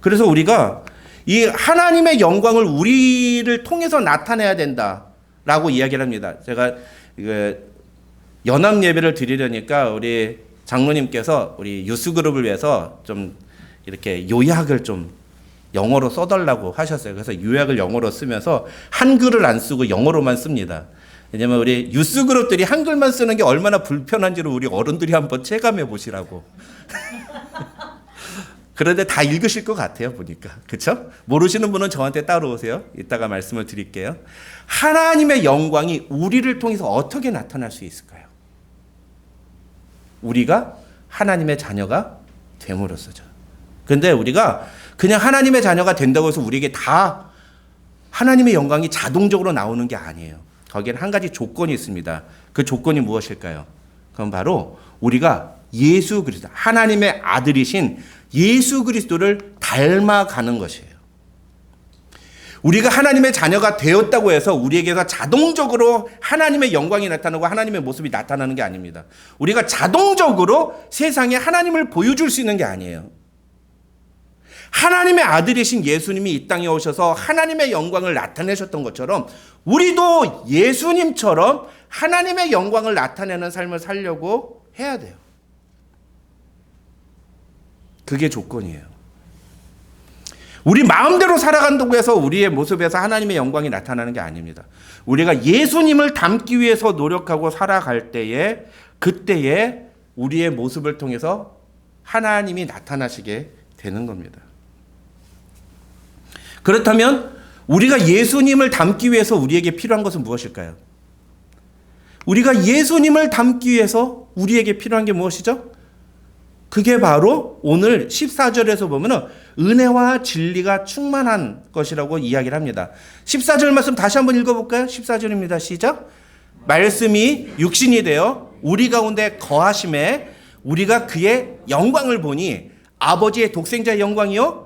그래서 우리가 이 하나님의 영광을 우리를 통해서 나타내야 된다라고 이야기를 합니다. 제가 연합 예배를 드리려니까 우리 장로님께서 우리 유스그룹을 위해서 좀 이렇게 요약을 좀 영어로 써달라고 하셨어요. 그래서 요약을 영어로 쓰면서 한글을 안 쓰고 영어로만 씁니다. 왜냐면 우리 유스그룹들이 한글만 쓰는 게 얼마나 불편한지를 우리 어른들이 한번 체감해 보시라고. 그런데 다 읽으실 것 같아요, 보니까. 그렇죠? 모르시는 분은 저한테 따로 오세요. 이따가 말씀을 드릴게요. 하나님의 영광이 우리를 통해서 어떻게 나타날 수 있을까요? 우리가 하나님의 자녀가 됨으로써죠. 근데 우리가 그냥 하나님의 자녀가 된다고 해서 우리에게 다 하나님의 영광이 자동적으로 나오는 게 아니에요. 거기에는 한 가지 조건이 있습니다. 그 조건이 무엇일까요? 그건 바로 우리가 예수 그리스도, 하나님의 아들이신 예수 그리스도를 닮아가는 것이에요. 우리가 하나님의 자녀가 되었다고 해서 우리에게서 자동적으로 하나님의 영광이 나타나고 하나님의 모습이 나타나는 게 아닙니다. 우리가 자동적으로 세상에 하나님을 보여줄 수 있는 게 아니에요. 하나님의 아들이신 예수님이 이 땅에 오셔서 하나님의 영광을 나타내셨던 것처럼 우리도 예수님처럼 하나님의 영광을 나타내는 삶을 살려고 해야 돼요. 그게 조건이에요. 우리 마음대로 살아간다고 해서 우리의 모습에서 하나님의 영광이 나타나는 게 아닙니다. 우리가 예수님을 닮기 위해서 노력하고 살아갈 때에 그때에 우리의 모습을 통해서 하나님이 나타나시게 되는 겁니다. 그렇다면 우리가 예수님을 닮기 위해서 우리에게 필요한 것은 무엇일까요? 우리가 예수님을 닮기 위해서 우리에게 필요한 게 무엇이죠? 그게 바로 오늘 14절에서 보면은 은혜와 진리가 충만한 것이라고 이야기를 합니다. 14절 말씀 다시 한번 읽어볼까요? 14절입니다. 시작. 말씀이 육신이 되어 우리 가운데 거하심에 우리가 그의 영광을 보니 아버지의 독생자의 영광이요?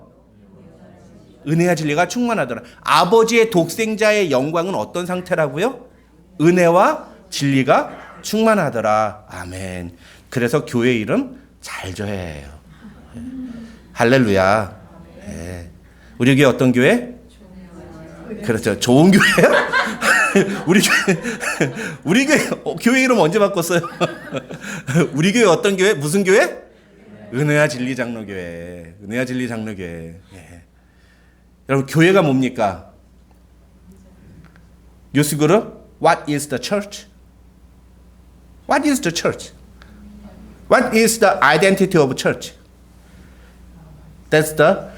은혜와 진리가 충만하더라. 아버지의 독생자의 영광은 어떤 상태라고요? 은혜와 진리가 충만하더라. 아멘. 그래서 교회 이름 잘져야예요. 할렐루야. 예. 우리 교회 어떤 교회? 그렇죠. 좋은 교회요? 우리 교회 이름 언제 바꿨어요? 우리 교회 어떤 교회? 무슨 교회? 은혜와 진리 장로교회. 은혜와 진리 장로교회. 예. 여러분 교회가 뭡니까? 요스그룹 What is the church? What is the church? What is the identity of church? That's the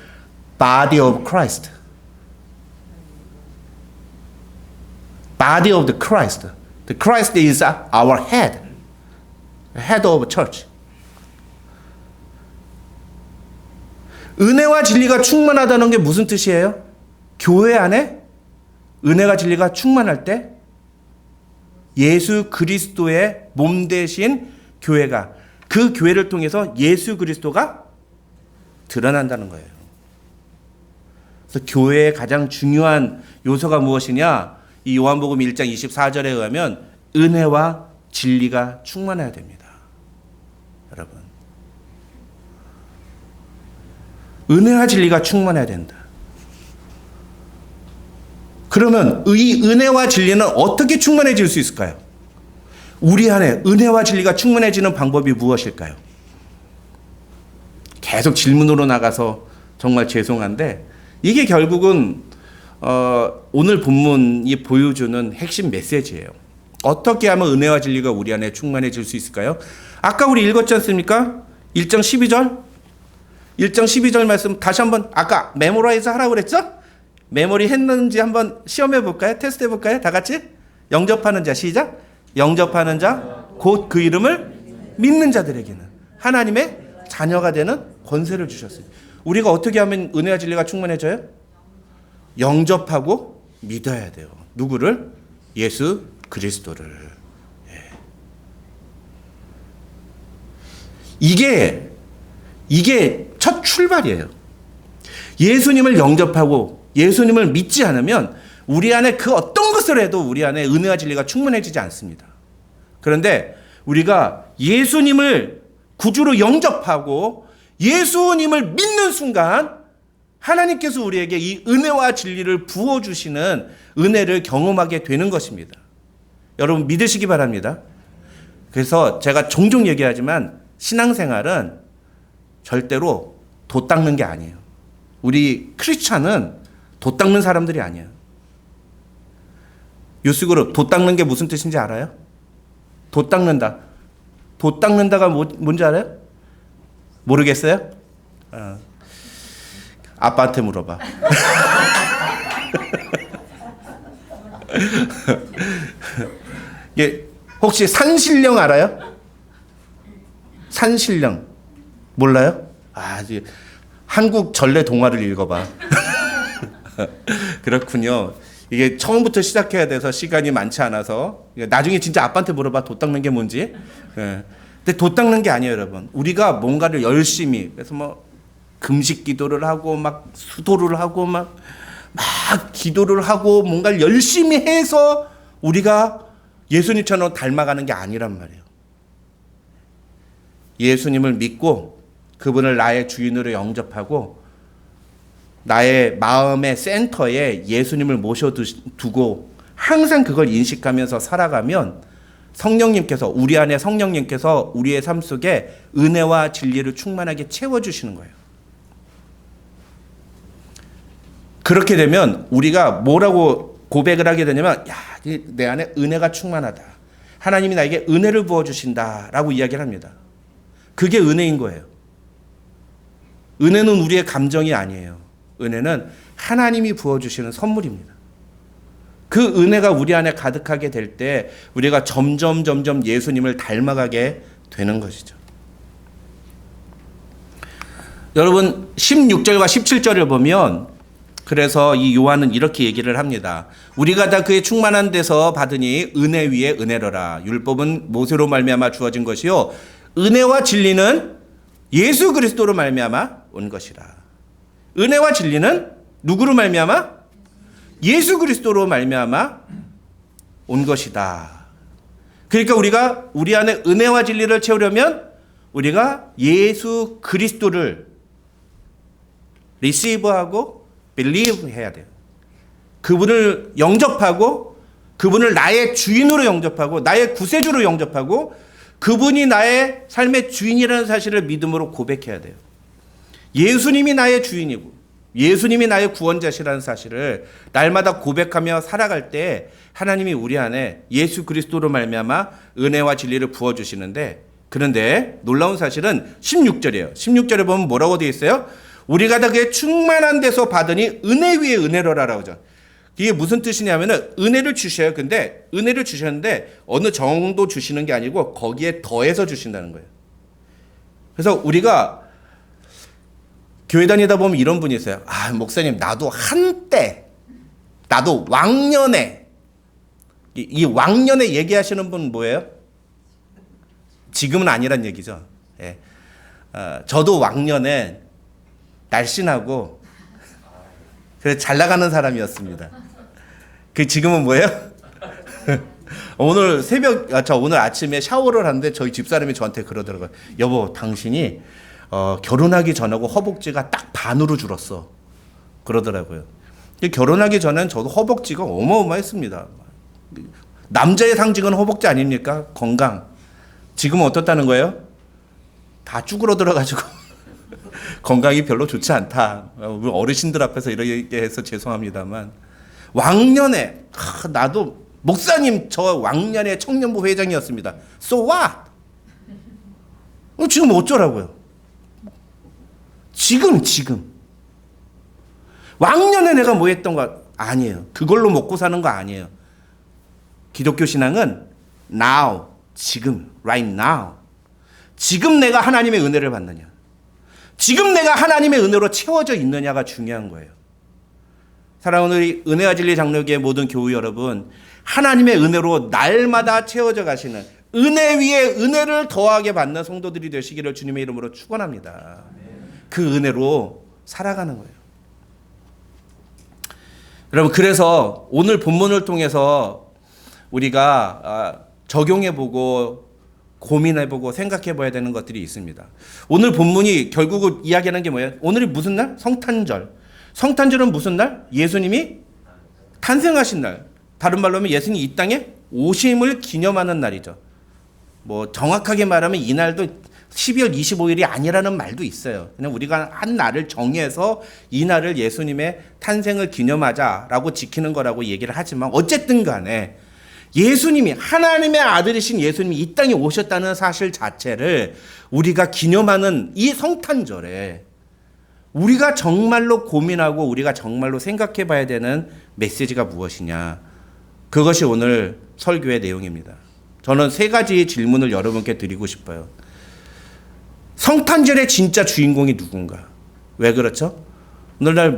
body of Christ. Body of the Christ. The Christ is our head. Head of church. 은혜와 진리가 충만하다는 게 무슨 뜻이에요? 교회 안에 은혜와 진리가 충만할 때 예수 그리스도의 몸 대신 교회가 그 교회를 통해서 예수 그리스도가 드러난다는 거예요. 그래서 교회의 가장 중요한 요소가 무엇이냐? 이 요한복음 1장 24절에 의하면 은혜와 진리가 충만해야 됩니다. 여러분. 은혜와 진리가 충만해야 된다. 그러면 이 은혜와 진리는 어떻게 충만해질 수 있을까요? 우리 안에 은혜와 진리가 충만해지는 방법이 무엇일까요? 계속 질문으로 나가서 정말 죄송한데 이게 결국은 오늘 본문이 보여주는 핵심 메시지예요. 어떻게 하면 은혜와 진리가 우리 안에 충만해질 수 있을까요? 아까 우리 읽었지 않습니까? 1장 12절 1장 12절 말씀 다시 한번 아까 메모라이즈 하라고 그랬죠? 메모리 했는지 한번 시험해 볼까요? 테스트 해볼까요? 다 같이? 영접하는 자 시작. 영접하는 자 곧 그 이름을 믿는 자들에게는 하나님의 자녀가 되는 권세를 주셨어요. 우리가 어떻게 하면 은혜와 진리가 충만해져요? 영접하고 믿어야 돼요. 누구를? 예수 그리스도를. 예. 이게 첫 출발이에요. 예수님을 영접하고 예수님을 믿지 않으면 우리 안에 그 어떤 것을 해도 우리 안에 은혜와 진리가 충만해지지 않습니다. 그런데 우리가 예수님을 구주로 영접하고 예수님을 믿는 순간 하나님께서 우리에게 이 은혜와 진리를 부어주시는 은혜를 경험하게 되는 것입니다. 여러분 믿으시기 바랍니다. 그래서 제가 종종 얘기하지만 신앙생활은 절대로 돛 닦는 게 아니에요. 우리 크리스찬은 돛 닦는 사람들이 아니에요. 유스그룹 돛 닦는 게 무슨 뜻인지 알아요? 돛 닦는다. 돛 닦는다가 뭔지 알아요? 모르겠어요? 아빠한테 물어봐. 예, 혹시 산신령 알아요? 산신령 몰라요? 이제 한국 전래 동화를 읽어봐. 그렇군요. 이게 처음부터 시작해야 돼서 시간이 많지 않아서 나중에 진짜 아빠한테 물어봐. 돛 닦는 게 뭔지. 예. 근데 돛 닦는 게 아니에요, 여러분. 우리가 뭔가를 열심히 그래서 뭐 금식 기도를 하고 막 수도를 하고 막 기도를 하고 뭔가를 열심히 해서 우리가 예수님처럼 닮아가는 게 아니란 말이에요. 예수님을 믿고 그분을 나의 주인으로 영접하고 나의 마음의 센터에 예수님을 모셔두고 항상 그걸 인식하면서 살아가면 성령님께서 우리 안에 성령님께서 우리의 삶 속에 은혜와 진리를 충만하게 채워주시는 거예요. 그렇게 되면 우리가 뭐라고 고백을 하게 되냐면 내 안에 은혜가 충만하다. 하나님이 나에게 은혜를 부어주신다라고 이야기를 합니다. 그게 은혜인 거예요. 은혜는 우리의 감정이 아니에요. 은혜는 하나님이 부어주시는 선물입니다. 그 은혜가 우리 안에 가득하게 될 때 우리가 점점 예수님을 닮아가게 되는 것이죠. 여러분 16절과 17절을 보면 그래서 이 요한은 이렇게 얘기를 합니다. 우리가 다 그의 충만한 데서 받으니 은혜 위에 은혜로라. 율법은 모세로 말미암아 주어진 것이요 은혜와 진리는 예수 그리스도로 말미암아 온 것이라. 은혜와 진리는 누구로 말미암아? 예수 그리스도로 말미암아 온 것이다. 그러니까 우리가 우리 안에 은혜와 진리를 채우려면 우리가 예수 그리스도를 receive하고 believe 해야 돼요. 그분을 영접하고 그분을 나의 주인으로 영접하고 나의 구세주로 영접하고 그분이 나의 삶의 주인이라는 사실을 믿음으로 고백해야 돼요. 예수님이 나의 주인이고 예수님이 나의 구원자시라는 사실을 날마다 고백하며 살아갈 때 하나님이 우리 안에 예수 그리스도로 말미암아 은혜와 진리를 부어주시는데, 그런데 놀라운 사실은 16절이에요. 16절에 보면 뭐라고 되어 있어요? 우리가 다 그의 충만한 데서 받으니 은혜 위에 은혜로라라고 하죠. 이게 무슨 뜻이냐면은 은혜를 주셔요. 근데 은혜를 주셨는데 어느 정도 주시는 게 아니고 거기에 더해서 주신다는 거예요. 그래서 우리가 교회 다니다 보면 이런 분이 있어요. 아, 목사님, 나도 한때, 나도 왕년에, 이 왕년에 얘기하시는 분 뭐예요? 지금은 아니란 얘기죠. 예. 저도 왕년에 날씬하고 그래서 잘 나가는 사람이었습니다. 그 지금은 뭐예요? 오늘 오늘 아침에 샤워를 하는데 저희 집사람이 저한테 그러더라고요. 여보, 당신이 결혼하기 전하고 허벅지가 딱 반으로 줄었어. 그러더라고요. 결혼하기 전엔 저도 허벅지가 어마어마했습니다. 남자의 상징은 허벅지 아닙니까? 건강. 지금은 어떻다는 거예요? 다 쭈그러들어가지고 건강이 별로 좋지 않다. 어르신들 앞에서 이렇게 해서 죄송합니다만, 왕년에 나도 목사님 저 왕년에 청년부 회장이었습니다. So what? 지금 어쩌라고요? 지금 왕년에 내가 뭐 했던 거 아니에요. 그걸로 먹고 사는 거 아니에요. 기독교 신앙은 now, 지금, right now. 지금 내가 하나님의 은혜를 받느냐, 지금 내가 하나님의 은혜로 채워져 있느냐가 중요한 거예요. 사랑하는 우리 은혜와 진리 장로교회 모든 교우 여러분, 하나님의 은혜로 날마다 채워져 가시는 은혜 위에 은혜를 더하게 받는 성도들이 되시기를 주님의 이름으로 축원합니다. 그 은혜로 살아가는 거예요. 여러분, 그래서 오늘 본문을 통해서 우리가 적용해보고 고민해보고 생각해봐야 되는 것들이 있습니다. 오늘 본문이 결국은 이야기하는 게 뭐예요? 오늘이 무슨 날? 성탄절. 성탄절은 무슨 날? 예수님이 탄생하신 날. 다른 말로 하면 예수님이 이 땅에 오심을 기념하는 날이죠. 뭐 정확하게 말하면 이 날도 12월 25일이 아니라는 말도 있어요. 그냥 우리가 한 날을 정해서 이 날을 예수님의 탄생을 기념하자라고 지키는 거라고 얘기를 하지만, 어쨌든 간에 예수님이, 하나님의 아들이신 예수님이 이 땅에 오셨다는 사실 자체를 우리가 기념하는 이 성탄절에 우리가 정말로 고민하고 우리가 정말로 생각해 봐야 되는 메시지가 무엇이냐, 그것이 오늘 설교의 내용입니다. 저는 세 가지 질문을 여러분께 드리고 싶어요. 성탄절의 진짜 주인공이 누군가? 왜 그렇죠? 오늘날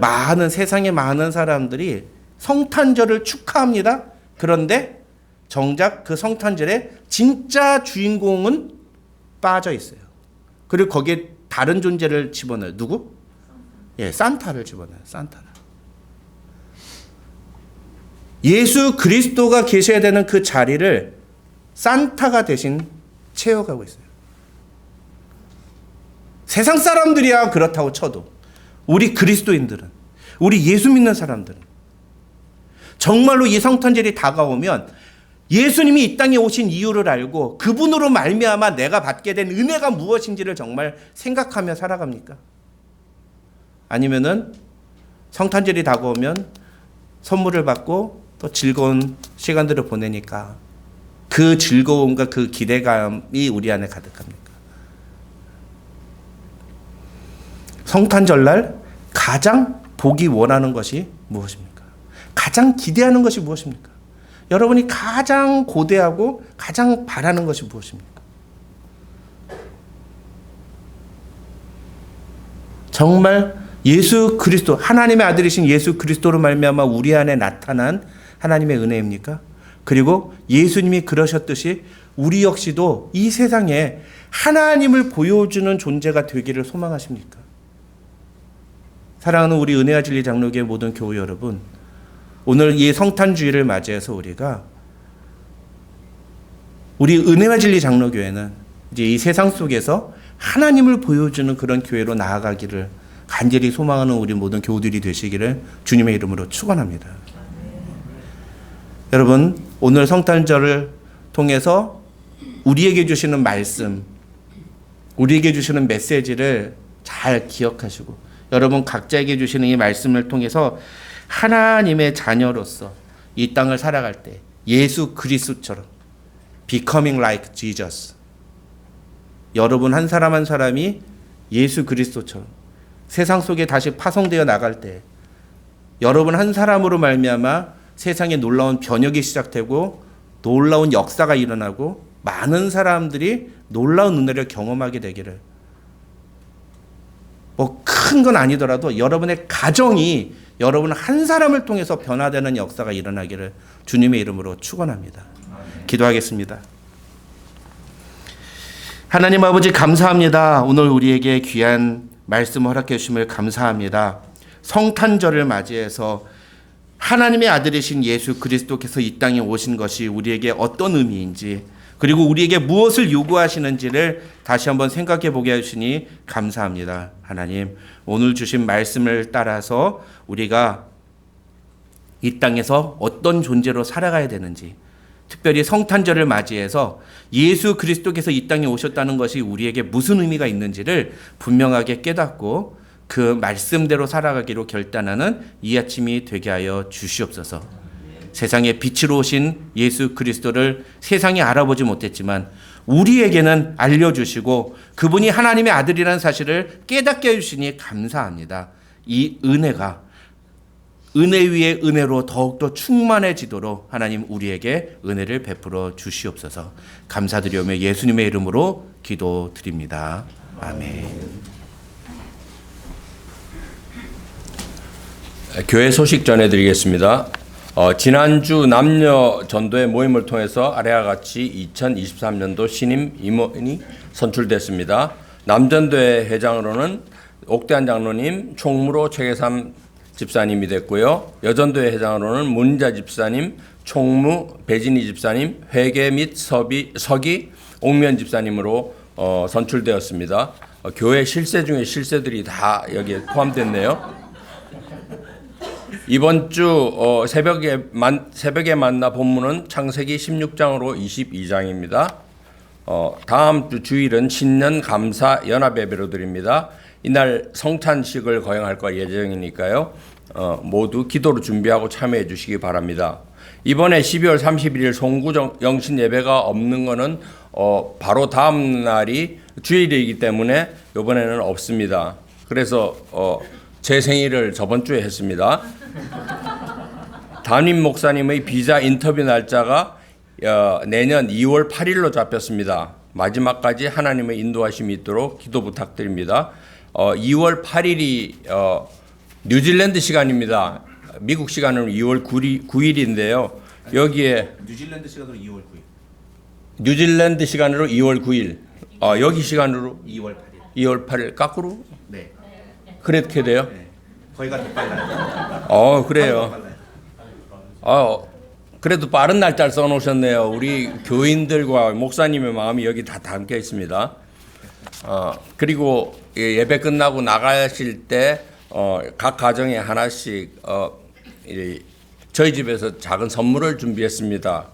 세상의 많은 사람들이 성탄절을 축하합니다. 그런데 정작 그 성탄절에 진짜 주인공은 빠져 있어요. 그리고 거기에 다른 존재를 집어넣어요. 누구? 산타를 집어넣어요. 산타를. 예수 그리스도가 계셔야 되는 그 자리를 산타가 대신 채워가고 있어요. 세상 사람들이야 그렇다고 쳐도 우리 그리스도인들은, 우리 예수 믿는 사람들은 정말로 이 성탄절이 다가오면 예수님이 이 땅에 오신 이유를 알고 그분으로 말미암아 내가 받게 된 은혜가 무엇인지를 정말 생각하며 살아갑니까? 아니면은 성탄절이 다가오면 선물을 받고 또 즐거운 시간들을 보내니까 그 즐거움과 그 기대감이 우리 안에 가득합니까? 성탄절날 가장 보기 원하는 것이 무엇입니까? 가장 기대하는 것이 무엇입니까? 여러분이 가장 고대하고 가장 바라는 것이 무엇입니까? 정말 예수 그리스도, 하나님의 아들이신 예수 그리스도로 말미암아 우리 안에 나타난 하나님의 은혜입니까? 그리고 예수님이 그러셨듯이 우리 역시도 이 세상에 하나님을 보여주는 존재가 되기를 소망하십니까? 사랑하는 우리 은혜와 진리 장로교회 모든 교우 여러분, 오늘 이 성탄주의를 맞이해서 우리 은혜와 진리 장로교회는 이제 이 세상 속에서 하나님을 보여주는 그런 교회로 나아가기를 간절히 소망하는 우리 모든 교우들이 되시기를 주님의 이름으로 축원합니다. 여러분, 오늘 성탄절을 통해서 우리에게 주시는 말씀, 우리에게 주시는 메시지를 잘 기억하시고 여러분 각자에게 주시는 이 말씀을 통해서 하나님의 자녀로서 이 땅을 살아갈 때 예수 그리스도처럼 becoming like Jesus, 여러분 한 사람 한 사람이 예수 그리스도처럼 세상 속에 다시 파송되어 나갈 때 여러분 한 사람으로 말미암아 세상에 놀라운 변혁이 시작되고 놀라운 역사가 일어나고 많은 사람들이 놀라운 은혜를 경험하게 되기를, 뭐 큰 건 아니더라도 여러분의 가정이 여러분 한 사람을 통해서 변화되는 역사가 일어나기를 주님의 이름으로 축원합니다. 기도하겠습니다. 하나님 아버지 감사합니다. 오늘 우리에게 귀한 말씀 허락해 주심을 감사합니다. 성탄절을 맞이해서 하나님의 아들이신 예수 그리스도께서 이 땅에 오신 것이 우리에게 어떤 의미인지, 그리고 우리에게 무엇을 요구하시는지를 다시 한번 생각해 보게 해주시니 감사합니다. 하나님, 오늘 주신 말씀을 따라서 우리가 이 땅에서 어떤 존재로 살아가야 되는지, 특별히 성탄절을 맞이해서 예수 그리스도께서 이 땅에 오셨다는 것이 우리에게 무슨 의미가 있는지를 분명하게 깨닫고 그 말씀대로 살아가기로 결단하는 이 아침이 되게 하여 주시옵소서. 세상에 빛으로 오신 예수 그리스도를 세상이 알아보지 못했지만 우리에게는 알려주시고 그분이 하나님의 아들이라는 사실을 깨닫게 해주시니 감사합니다. 이 은혜가 은혜 위에 은혜로 더욱더 충만해지도록 하나님 우리에게 은혜를 베풀어 주시옵소서. 감사드리오며 예수님의 이름으로 기도드립니다. 아멘. 교회 소식 전해드리겠습니다. 지난주 남녀 전도회 모임을 통해서 아래와 같이 2023년도 신임 임원이 선출됐습니다. 남전도회 회장으로는 옥대한 장로님, 총무로 최계삼 집사님이 됐고요. 여전도회 회장으로는 문자 집사님, 총무 배진희 집사님, 회계 및 서기 옥면 집사님으로 선출되었습니다. 교회 실세 중에 실세들이 다 여기에 포함됐네요. 이번 주 새벽에 만나 본문은 창세기 16장으로 22장입니다. 다음 주 주일은 신년 감사 연합 예배로 드립니다. 이날 성찬식을 거행할 예정이니까요. 모두 기도로 준비하고 참여해 주시기 바랍니다. 이번에 12월 31일 송구 영신 예배가 없는 것은 바로 다음 날이 주일이기 때문에 이번에는 없습니다. 그래서 제 생일을 저번 주에 했습니다. 담임 목사님의 비자 인터뷰 날짜가 내년 2월 8일로 잡혔습니다. 마지막까지 하나님의 인도하심이 있도록 기도 부탁드립니다. 2월 8일이 뉴질랜드 시간입니다. 미국 시간으로 2월 9일인데요. 여기에 뉴질랜드 시간으로 2월 9일. 뉴질랜드 시간으로 2월 9일. 여기 시간으로 2월 8일. 2월 8일 거꾸로? 네. 그렇게 돼요? 네. 거기가 더 빨라요. 그래요. 그래도 빠른 날짜를 써놓으셨네요. 우리 교인들과 목사님의 마음이 여기 다 담겨 있습니다. 그리고 예배 끝나고 나가실 때 각 가정에 하나씩 저희 집에서 작은 선물을 준비했습니다.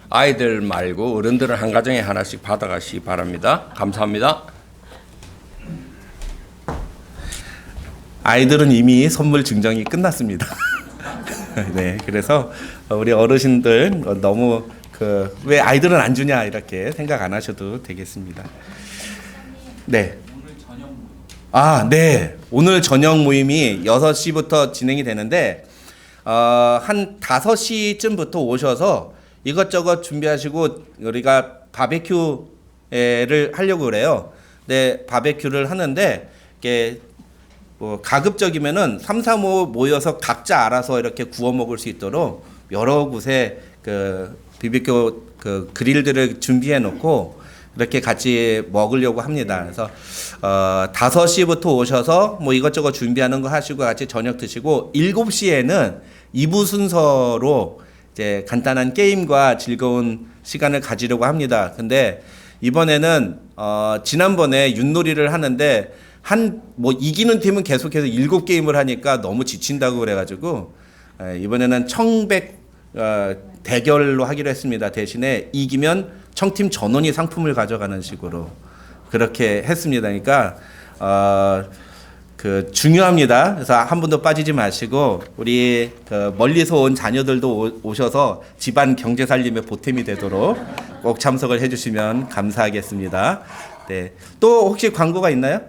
아이들 말고 어른들은 한 가정에 하나씩 받아가시기 바랍니다. 감사합니다. 아이들은 이미 선물 증정이 끝났습니다. 네, 그래서 우리 어르신들 너무 왜 아이들은 안 주냐 이렇게 생각 안 하셔도 되겠습니다. 네. 네. 오늘 저녁 모임이 6시부터 진행이 되는데 한 5시쯤부터 오셔서 이것저것 준비하시고 우리가 바베큐를 하려고 그래요. 네, 바베큐를 하는데 이게 가급적이면은 3, 4, 5 모여서 각자 알아서 이렇게 구워 먹을 수 있도록 여러 곳에 비비큐 그릴들을 준비해 놓고 이렇게 같이 먹으려고 합니다. 그래서 5시부터 오셔서 뭐 이것저것 준비하는 거 하시고 같이 저녁 드시고 7시에는 2부 순서로 이제 간단한 게임과 즐거운 시간을 가지려고 합니다. 근데 이번에는 지난번에 윷놀이를 하는데 뭐 이기는 팀은 계속해서 7게임을 하니까 너무 지친다고 그래가지고 이번에는 청백 대결로 하기로 했습니다. 대신에 이기면 청팀 전원이 상품을 가져가는 식으로 그렇게 했습니다. 그러니까 중요합니다. 그래서 한 분도 빠지지 마시고 우리 멀리서 온 자녀들도 오셔서 집안 경제 살림에 보탬이 되도록 꼭 참석을 해주시면 감사하겠습니다. 네, 또 혹시 광고가 있나요?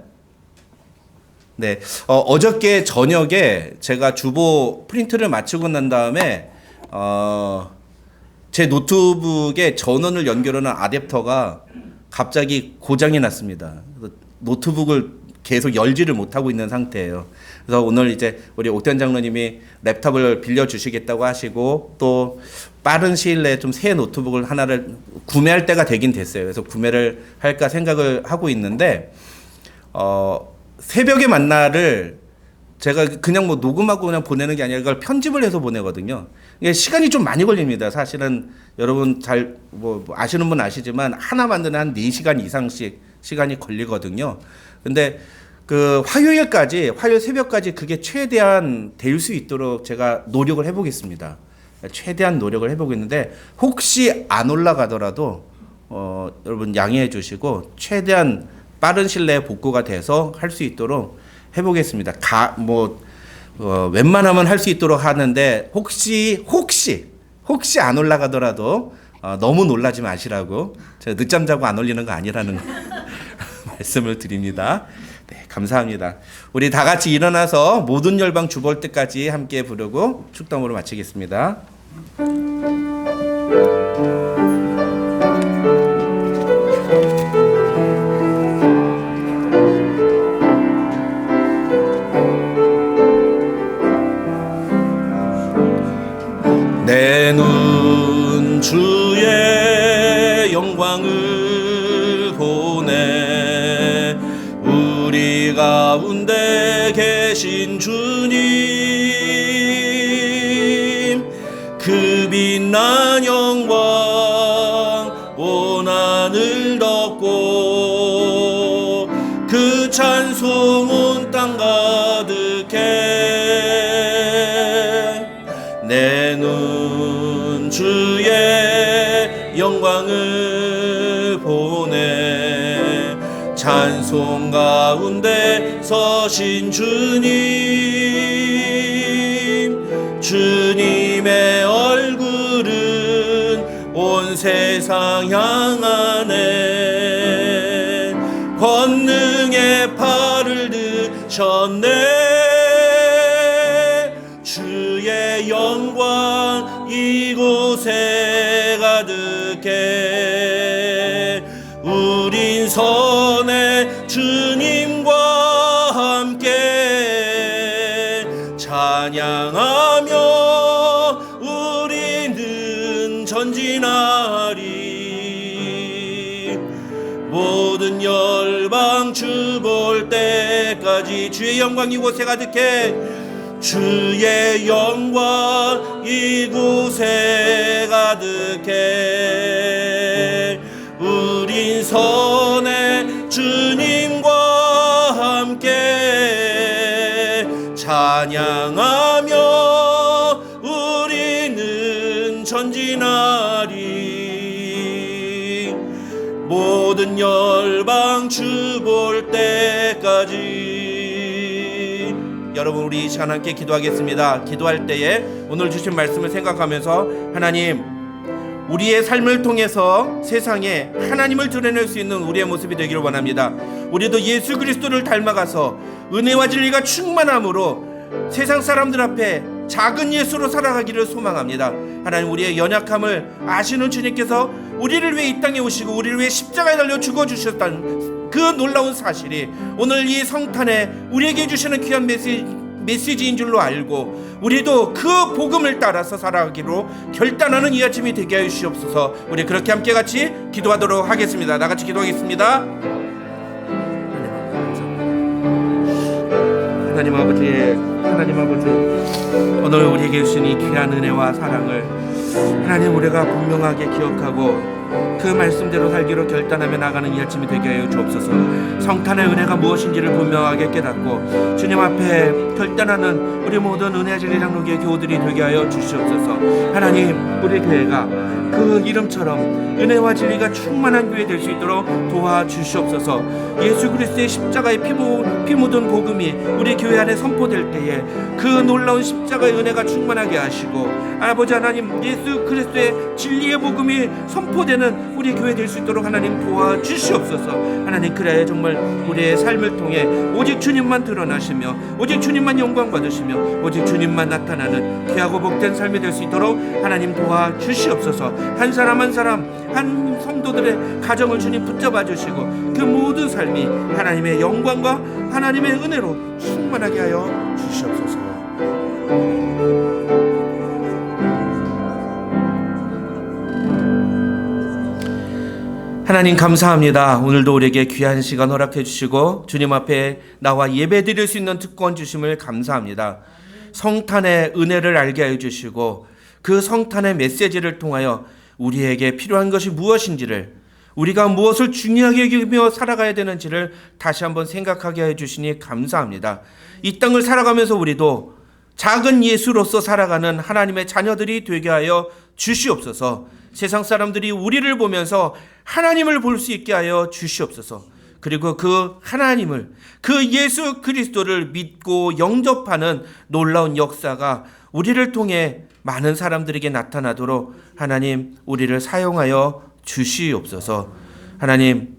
네, 어저께 저녁에 제가 주보 프린트를 마치고 난 다음에 제 노트북에 전원을 연결하는 아댑터가 갑자기 고장이 났습니다. 노트북을 계속 열지를 못하고 있는 상태예요. 그래서 오늘 이제 우리 옥대현 장로님이 랩탑을 빌려주시겠다고 하시고 또 빠른 시일 내에 좀 새 노트북을 하나를 구매할 때가 되긴 됐어요. 그래서 구매를 할까 생각을 하고 있는데 새벽에 만나를 제가 그냥 뭐 녹음하고 그냥 보내는 게 아니라 이걸 편집을 해서 보내거든요. 이게 시간이 좀 많이 걸립니다. 사실은 여러분 잘 뭐 아시는 분 아시지만 하나 만드는 한 4시간 이상씩 시간이 걸리거든요. 근데 화요일 새벽까지 그게 최대한 될 수 있도록 제가 노력을 해보겠습니다. 최대한 노력을 해보겠는데 혹시 안 올라가더라도 여러분 양해해 주시고 최대한 빠른 시일 내에 복구가 돼서 할 수 있도록 해보겠습니다. 웬만하면 할 수 있도록 하는데 혹시 안 올라가더라도 너무 놀라지 마시라고 제가 늦잠 자고 안 올리는 거 아니라는 말씀을 드립니다. 네, 감사합니다. 우리 다 같이 일어나서 모든 열방 주볼 때까지 함께 부르고 축dom으로 마치겠습니다. 내 눈 주의 영광을 보네 우리 가운데 계신 주님 그 빛난 영광 온 하늘 덮고 그 찬송 온 땅 가득해 내 눈 주의 영광을 보네 찬송 가운데 서신 주님의 얼굴은 온 세상 향하네 권능의 팔을 드셨네 주의 영광 이곳에 가득해 우린 선의 주님과 함께 찬양하며 우리는 전진하리 모든 열방 주 볼 때까지 주의 영광 이곳에 가득해 주의 영광 이곳에 가득해 우린 선의 주님과 함께 찬양하며 우리는 전진하리 모든 열방 주 볼 때까지 여러분 우리 이 시간 함께 기도하겠습니다. 기도할 때에 오늘 주신 말씀을 생각하면서 하나님 우리의 삶을 통해서 세상에 하나님을 드러낼 수 있는 우리의 모습이 되기를 원합니다. 우리도 예수 그리스도를 닮아가서 은혜와 진리가 충만함으로 세상 사람들 앞에 작은 예수로 살아가기를 소망합니다. 하나님 우리의 연약함을 아시는 주님께서 우리를 위해 이 땅에 오시고 우리를 위해 십자가에 달려 죽어주셨다는 그 놀라운 사실이 오늘 이 성탄에 우리에게 주시는 귀한 메시지인 줄로 알고 우리도 그 복음을 따라서 살아가기로 결단하는 이 아침이 되게 하여 주시옵소서. 우리 그렇게 함께 같이 기도하도록 하겠습니다. 다 같이 기도하겠습니다. 하나님 아버지 오늘 우리에게 주신 이 귀한 은혜와 사랑을 하나님 우리가 분명하게 기억하고 그 말씀대로 살기로 결단하며 나가는 이 아침이 되게 하여 주옵소서. 성탄의 은혜가 무엇인지를 분명하게 깨닫고 주님 앞에 결단하는 우리 모든 은혜 진리 장로교회 교우들이 되게 하여 주시옵소서. 하나님, 우리 교회가 그 이름처럼 은혜와 진리가 충만한 교회 될 수 있도록 도와주시옵소서. 예수 그리스도의 십자가의 피 묻은 복음이 우리 교회 안에 선포될 때에 그 놀라운 십자가의 은혜가 충만하게 하시고, 아버지 하나님, 예수 그리스도의 진리의 복음이 선포되는 우리 교회 될 수 있도록 하나님 도와주시옵소서. 하나님, 그래야 정말 우리의 삶을 통해 오직 주님만 드러나시며 오직 주님만 영광 받으시며 오직 주님만 나타나는 귀하고 복된 삶이 될 수 있도록 하나님 도와주시옵소서. 한 사람 한 사람, 한 성도들의 가정을 주님 붙잡아 주시고 그 모든 삶이 하나님의 영광과 하나님의 은혜로 충만하게 하여 주시옵소서. 하나님, 감사합니다. 오늘도 우리에게 귀한 시간 허락해 주시고 주님 앞에 나와 예배 드릴 수 있는 특권 주심을 감사합니다. 성탄의 은혜를 알게 해 주시고 그 성탄의 메시지를 통하여 우리에게 필요한 것이 무엇인지를, 우리가 무엇을 중요하게 여기며 살아가야 되는지를 다시 한번 생각하게 해 주시니 감사합니다. 이 땅을 살아가면서 우리도 작은 예수로서 살아가는 하나님의 자녀들이 되게 하여 주시옵소서. 세상 사람들이 우리를 보면서 하나님을 볼 수 있게 하여 주시옵소서. 그리고 그 하나님을, 그 예수 그리스도를 믿고 영접하는 놀라운 역사가 우리를 통해 많은 사람들에게 나타나도록 하나님, 우리를 사용하여 주시옵소서. 하나님,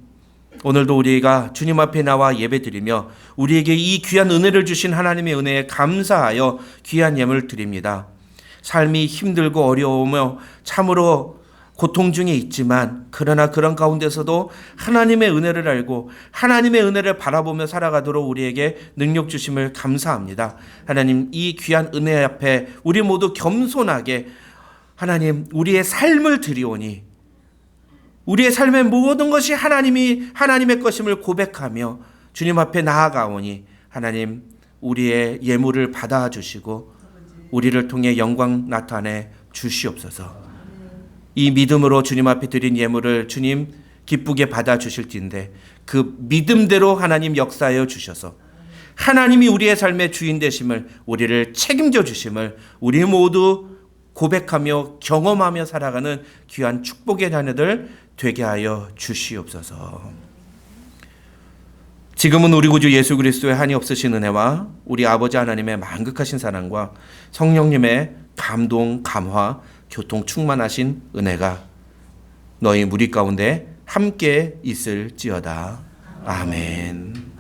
오늘도 우리가 주님 앞에 나와 예배드리며 우리에게 이 귀한 은혜를 주신 하나님의 은혜에 감사하여 귀한 예물을 드립니다. 삶이 힘들고 어려우며 참으로 고통 중에 있지만, 그러나 그런 가운데서도 하나님의 은혜를 알고 하나님의 은혜를 바라보며 살아가도록 우리에게 능력 주심을 감사합니다. 하나님, 이 귀한 은혜 앞에 우리 모두 겸손하게 하나님, 우리의 삶을 드리오니 우리의 삶의 모든 것이 하나님의 것임을 고백하며 주님 앞에 나아가오니 하나님, 우리의 예물을 받아주시고 우리를 통해 영광 나타내 주시옵소서. 이 믿음으로 주님 앞에 드린 예물을 주님 기쁘게 받아주실진데 그 믿음대로 하나님 역사하여 주셔서 하나님이 우리의 삶의 주인 되심을, 우리를 책임져 주심을 우리 모두 고백하며 경험하며 살아가는 귀한 축복의 자녀들 되게 하여 주시옵소서. 지금은 우리 구주 예수 그리스도의 한이 없으신 은혜와 우리 아버지 하나님의 만극하신 사랑과 성령님의 감동, 감화, 교통 충만하신 은혜가 너희 무리 가운데 함께 있을지어다. 아멘.